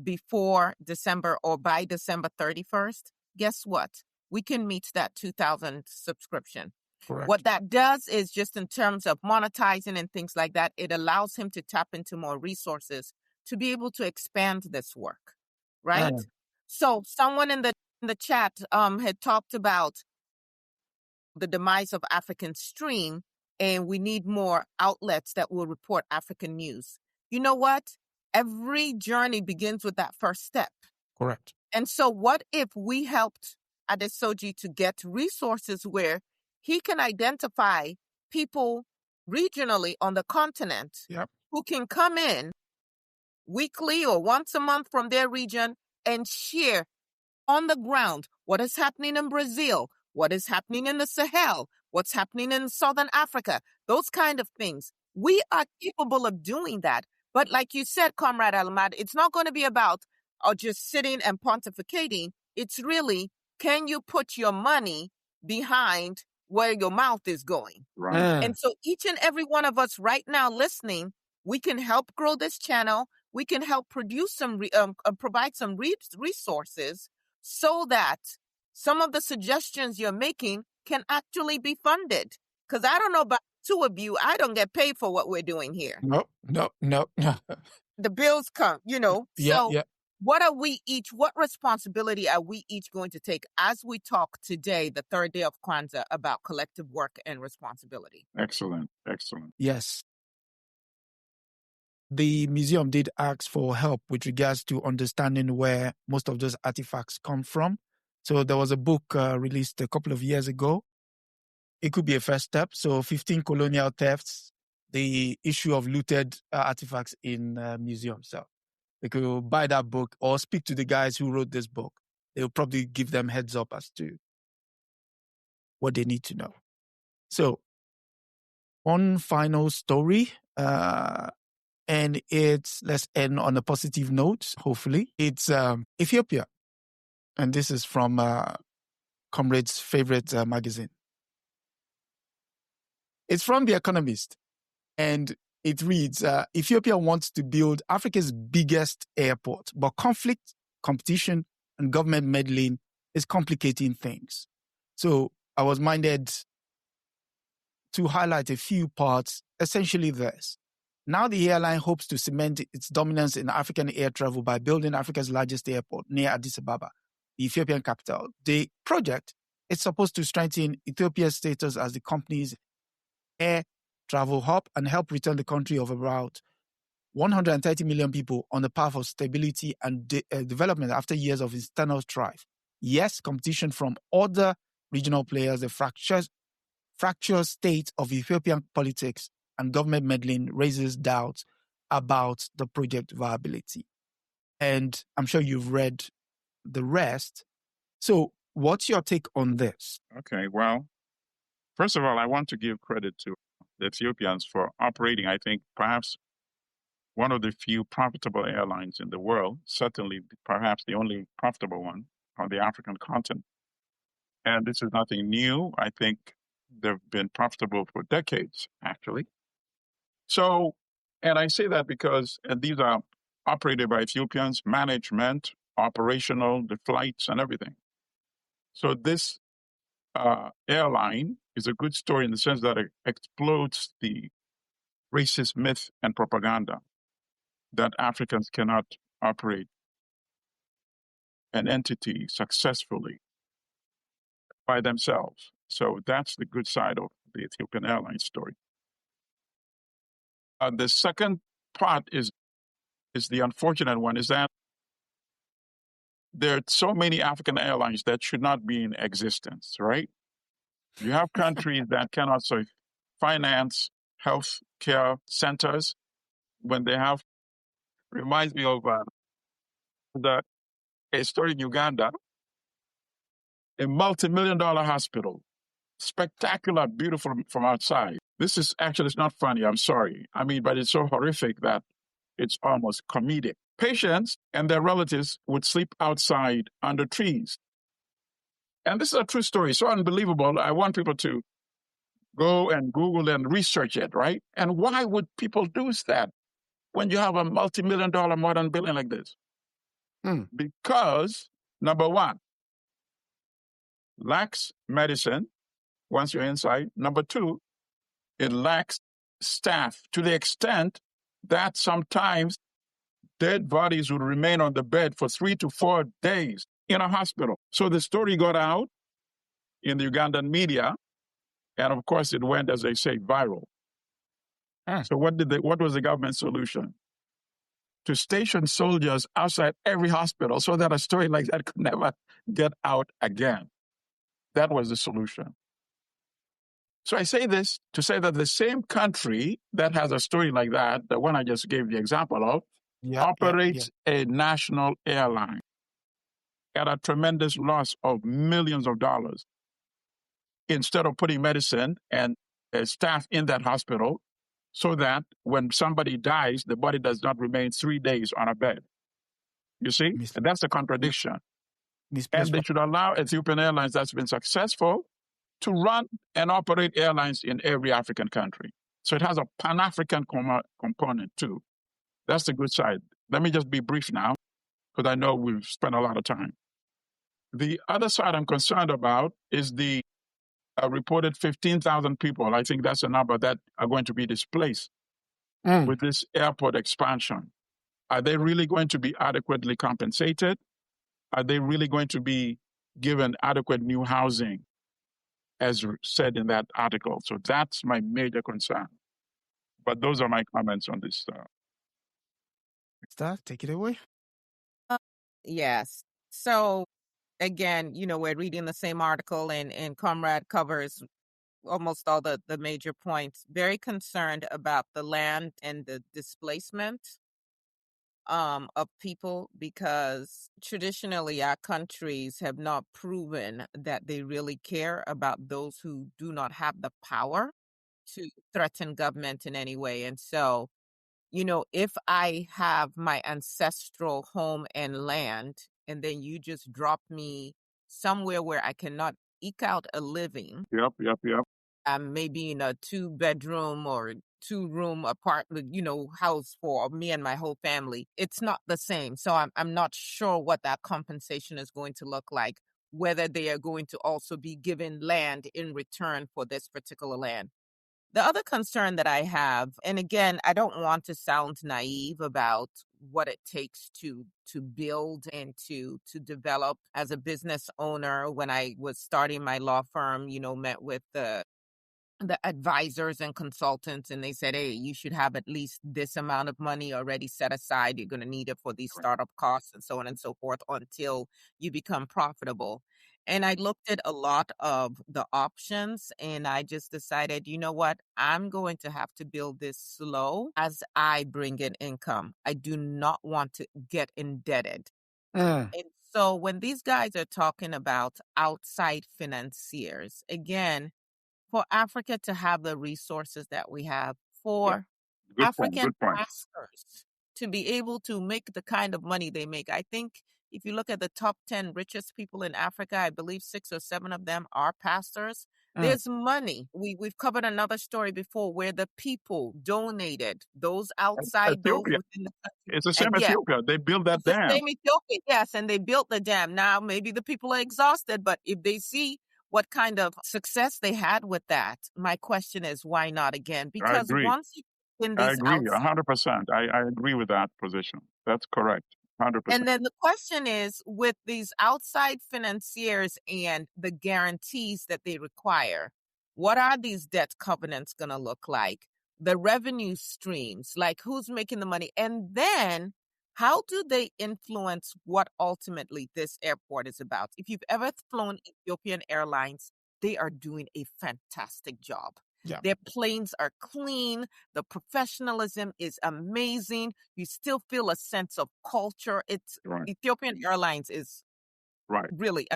B: before December or by December 31st, guess what? We can meet that 2,000 subscription.
A: Correct.
B: What that does is, just in terms of monetizing and things like that, it allows him to tap into more resources to be able to expand this work, right? So someone in the chat had talked about the demise of African Stream, and we need more outlets that will report African news. You know what? Every journey begins with that first step.
A: Correct.
B: And so what if we helped Adesoji to get resources where he can identify people regionally on the continent who can come in weekly or once a month from their region and share on the ground what is happening in Brazil, what is happening in the Sahel, what's happening in Southern Africa, those kind of things. We are capable of doing that. But like you said, Comrade Allimadi, it's not going to be about just sitting and pontificating. It's really, can you put your money behind where your mouth is going?
C: Right.
B: And so each and every one of us right now listening, we can help grow this channel. We can help produce provide some resources so that some of the suggestions you're making can actually be funded. Because I don't know about 2 of you, I don't get paid for what we're doing here.
A: No.
B: The bills come, So what responsibility are we each going to take as we talk today, the 3rd day of Kwanzaa, about collective work and responsibility?
C: Excellent.
A: Yes. The museum did ask for help with regards to understanding where most of those artifacts come from. So there was a book released a couple of years ago. It could be a first step. So 15 colonial thefts, the issue of looted artifacts in museums. So they could buy that book or speak to the guys who wrote this book. They'll probably give them heads up as to what they need to know. So one final story. And let's end on a positive note, hopefully. It's Ethiopia. And this is from Comrade's favorite magazine. It's from The Economist. And it reads, Ethiopia wants to build Africa's biggest airport, but conflict, competition, and government meddling is complicating things. So I was minded to highlight a few parts, essentially this. Now the airline hopes to cement its dominance in African air travel by building Africa's largest airport near Addis Ababa, the Ethiopian capital. The project is supposed to strengthen Ethiopia's status as the country's air travel hub and help return the country of about 130 million people on the path of stability and development after years of internal strife. Yes, competition from other regional players, the fractured state of Ethiopian politics and government meddling raises doubts about the project viability. And I'm sure you've read the rest. So what's your take on this?
C: Okay, well, first of all, I want to give credit to the Ethiopians for operating, I think, perhaps one of the few profitable airlines in the world, certainly perhaps the only profitable one on the African continent. And this is nothing new. I think they've been profitable for decades, actually. So, and I say that because these are operated by Ethiopians, management, operational, the flights and everything. So this airline is a good story in the sense that it explodes the racist myth and propaganda that Africans cannot operate an entity successfully by themselves. So that's the good side of the Ethiopian Airlines story. The second part is the unfortunate one, is that there are so many African airlines that should not be in existence, right? You have countries that cannot finance health care centers when they have, reminds me of a story in Uganda, a multi-million-dollar hospital, spectacular, beautiful from outside. This is actually, it's not funny, I'm sorry. I mean, but it's so horrific that it's almost comedic. Patients and their relatives would sleep outside under trees. And this is a true story, so unbelievable. I want people to go and Google and research it, right? And why would people do that when you have a multi-million-dollar modern building like this? Because, number one, lacks medicine once you're inside. Number two, it lacks staff to the extent that sometimes dead bodies would remain on the bed for 3 to 4 days in a hospital. So the story got out in the Ugandan media, and of course it went, as they say, viral. So what was the government's solution? To station soldiers outside every hospital so that a story like that could never get out again. That was the solution. So I say this to say that the same country that has a story like that, the one I just gave the example of, operates a national airline at a tremendous loss of millions of dollars. Instead of putting medicine and staff in that hospital so that when somebody dies, the body does not remain 3 days on a bed. You see? And that's a contradiction. And they should allow Ethiopian Airlines that's been successful to run and operate airlines in every African country. So it has a Pan-African component too. That's the good side. Let me just be brief now, because I know we've spent a lot of time. The other side I'm concerned about is the reported 15,000 people. I think that's a number that are going to be displaced with this airport expansion. Are they really going to be adequately compensated? Are they really going to be given adequate new housing, as said in that article? So that's my major concern. But those are my comments on this.
A: Take it away.
B: Yes. So again, we're reading the same article and Comrade covers almost all the major points. Very concerned about the land and the displacement of people, because traditionally our countries have not proven that they really care about those who do not have the power to threaten government in any way. And so, if I have my ancestral home and land, and then you just drop me somewhere where I cannot eke out a living.
C: Yep.
B: Maybe in a 2-bedroom or 2-room apartment, house for me and my whole family. It's not the same. So I'm not sure what that compensation is going to look like, whether they are going to also be given land in return for this particular land. The other concern that I have, and again, I don't want to sound naive about what it takes to build and to develop as a business owner. When I was starting my law firm, met with the advisors and consultants, and they said, hey, you should have at least this amount of money already set aside. You're going to need it for these startup costs and so on and so forth until you become profitable. And I looked at a lot of the options, and I just decided, you know what? I'm going to have to build this slow as I bring in income. I do not want to get indebted. And so when these guys are talking about outside financiers, again, for Africa to have the resources that we have, for African pastors to be able to make the kind of money they make. I think if you look at the top 10 richest people in Africa, I believe 6 or 7 of them are pastors. There's money. We've covered another story before where the people donated, those outside, those within the country.
C: It's the same Ethiopia. They built that dam.
B: The same Ethiopia, yes, and they built the dam. Now, maybe the people are exhausted, but if they see what kind of success they had with that, my question is, why not again? Because once you in these,
C: I agree 100%. I agree with that position. That's correct. 100%.
B: And then the question is, with these outside financiers and the guarantees that they require, what are these debt covenants going to look like? The revenue streams, like who's making the money? And then how do they influence what ultimately this airport is about? If you've ever flown Ethiopian Airlines, they are doing a fantastic job. Yeah. Their planes are clean. The professionalism is amazing. You still feel a sense of culture. Ethiopian Airlines is really,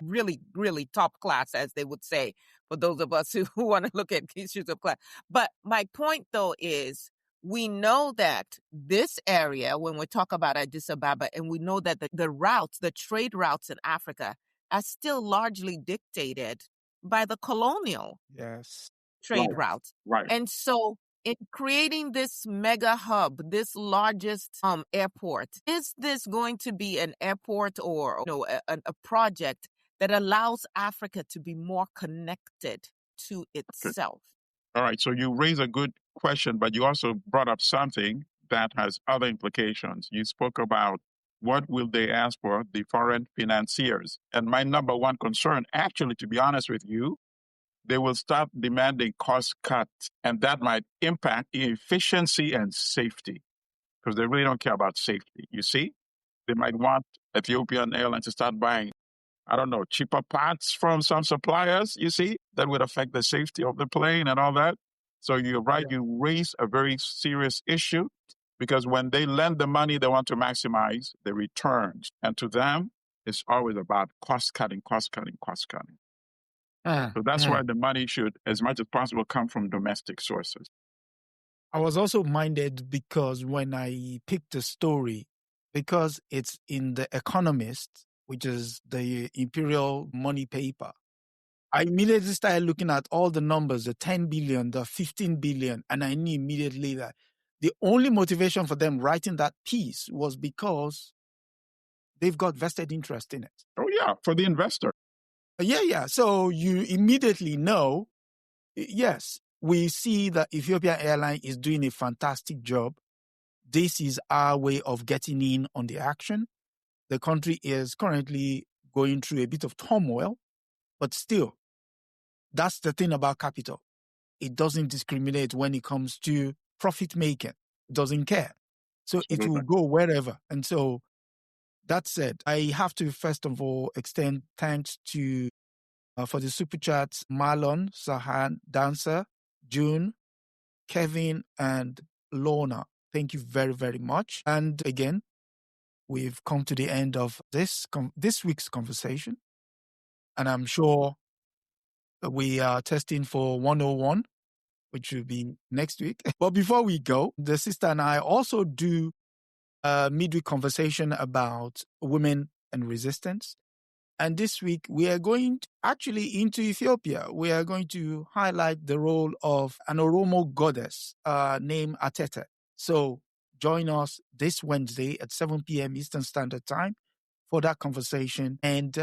B: really top class, as they would say, for those of us who want to look at issues of class. But my point, though, is we know that this area, when we talk about Addis Ababa, and we know that the routes, the trade routes in Africa are still largely dictated by the colonial trade routes. And so in creating this mega hub, this largest airport, is this going to be an airport or a project that allows Africa to be more connected to itself?
C: All right. So you raise a good question, but you also brought up something that has other implications. You spoke about what will they ask for, the foreign financiers. And my number one concern, actually, to be honest with you, they will start demanding cost cuts, and that might impact efficiency and safety because they really don't care about safety. You see, they might want Ethiopian Airlines to start buying, cheaper parts from some suppliers, you see, that would affect the safety of the plane and all that. So you're right, you raise a very serious issue because when they lend the money, they want to maximize the returns. And to them, it's always about cost cutting. So that's why the money should, as much as possible, come from domestic sources.
A: I was also minded because when I picked the story, because it's in The Economist, which is the imperial money paper, I immediately started looking at all the numbers, the 10 billion, the 15 billion, and I knew immediately that the only motivation for them writing that piece was because they've got vested interest in it.
C: Oh, yeah, for the investor.
A: Yeah. So you immediately know, yes, we see that Ethiopian Airlines is doing a fantastic job. This is our way of getting in on the action. The country is currently going through a bit of turmoil, but still, that's the thing about capital. It doesn't discriminate when it comes to profit making. It doesn't care. So It will go wherever. And so that said, I have to first of all extend thanks to for the super chats, Marlon, Sahan, Dancer, June, Kevin, and Lorna. Thank you very, very much. And again, we've come to the end of this week's conversation. And I'm sure we are testing for 101. which will be next week. But before we go, the sister and I also do a midweek conversation about women and resistance. And this week, we are going actually into Ethiopia. We are going to highlight the role of an Oromo goddess named Atete. So join us this Wednesday at 7 p.m. Eastern Standard Time for that conversation. And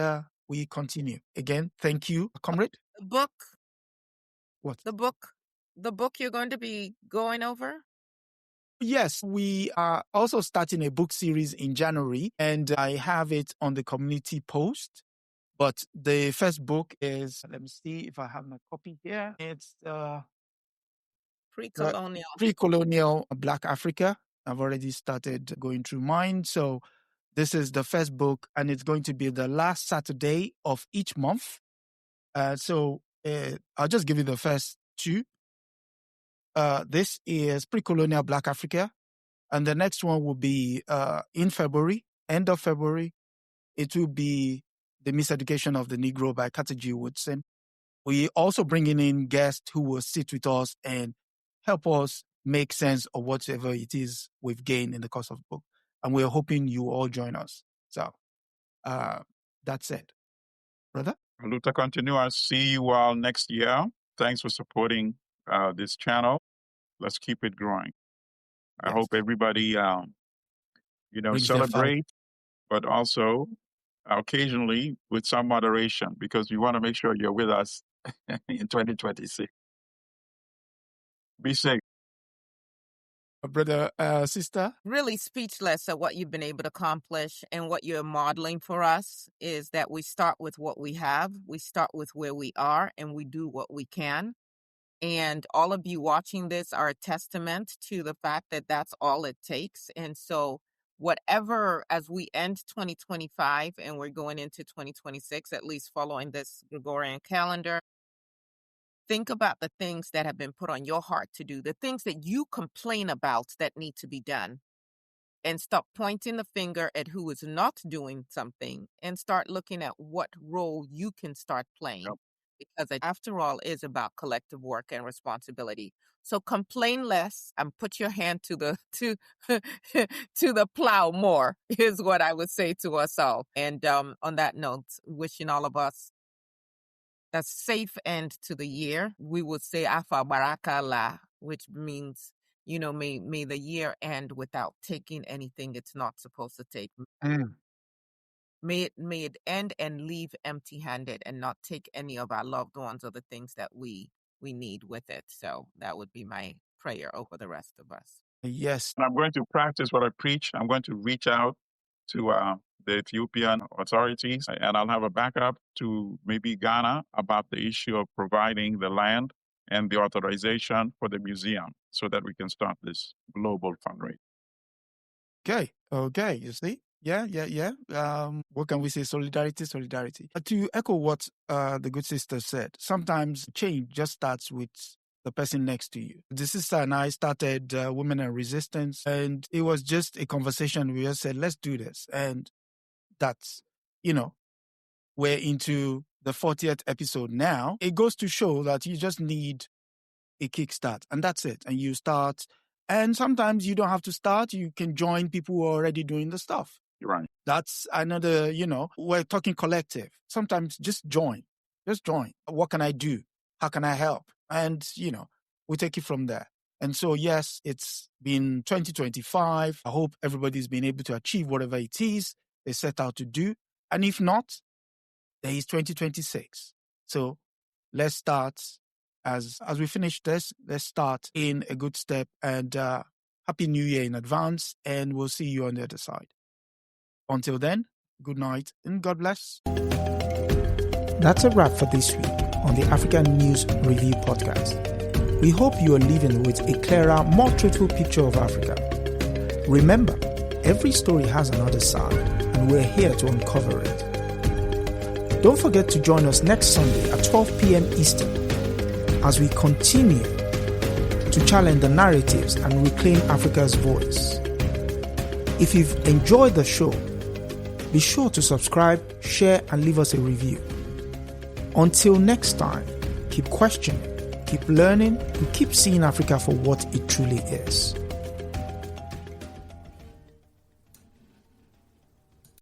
A: we continue. Again, thank you, comrade.
B: The book.
A: What?
B: The book you're going to be going over?
A: Yes, we are also starting a book series in January, and I have it on the community post. But the first book is, let me see if I have my copy here. It's Pre-Colonial Black Africa. I've already started going through mine. So this is the first book, and it's going to be the last Saturday of each month. So I'll just give you the first two. This is Pre-Colonial Black Africa. And the next one will be in February, end of February. It will be The Miseducation of the Negro by Carter G. Woodson. We also bringing in guests who will sit with us and help us make sense of whatever it is we've gained in the course of the book. And we're hoping you all join us. So that's it. Brother?
C: Luta Continua. See you all next year. Thanks for supporting this channel. Let's keep it growing. I hope everybody, celebrate, but also occasionally with some moderation, because we want to make sure you're with us in 2026. Be safe.
A: Brother, sister?
B: Really speechless at what you've been able to accomplish, and what you're modeling for us is that we start with what we have, we start with where we are, and we do what we can. And all of you watching this are a testament to the fact that that's all it takes. And so whatever, as we end 2025 and we're going into 2026, at least following this Gregorian calendar, think about the things that have been put on your heart to do, the things that you complain about that need to be done. And stop pointing the finger at who is not doing something, and start looking at what role you can start playing. Yep. Because it, after all, is about collective work and responsibility. So complain less and put your hand to the to the plow more, is what I would say to us all. And on that note, wishing all of us a safe end to the year. We would say Afa Baraka La, which means, may the year end without taking anything it's not supposed to take. May it end and leave empty-handed, and not take any of our loved ones or the things that we need with it. So that would be my prayer over the rest of us.
A: Yes.
C: I'm going to practice what I preach. I'm going to reach out to the Ethiopian authorities, and I'll have a backup to maybe Ghana about the issue of providing the land and the authorization for the museum, so that we can start this global fundraiser.
A: Okay. You see? Yeah. What can we say? Solidarity. To echo what the good sister said, sometimes change just starts with the person next to you. The sister and I started Women and Resistance, and it was just a conversation. We just said, let's do this. And that's, we're into the 40th episode now. It goes to show that you just need a kickstart, and that's it. And you start, and sometimes you don't have to start. You can join people who are already doing the stuff.
C: You're right.
A: That's another, we're talking collective. Sometimes just join. What can I do? How can I help? And, we take it from there. And so, yes, it's been 2025. I hope everybody's been able to achieve whatever it is they set out to do. And if not, there is 2026. So let's start, as we finish this, let's start in a good step. And Happy New Year in advance. And we'll see you on the other side. Until then, good night and God bless. That's a wrap for this week on the African News Review Podcast. We hope you are leaving with a clearer, more truthful picture of Africa. Remember, every story has another side, and we're here to uncover it. Don't forget to join us next Sunday at 12 p.m. Eastern as we continue to challenge the narratives and reclaim Africa's voice. If you've enjoyed the show, be sure to subscribe, share, and leave us a review. Until next time, keep questioning, keep learning, and keep seeing Africa for what it truly is.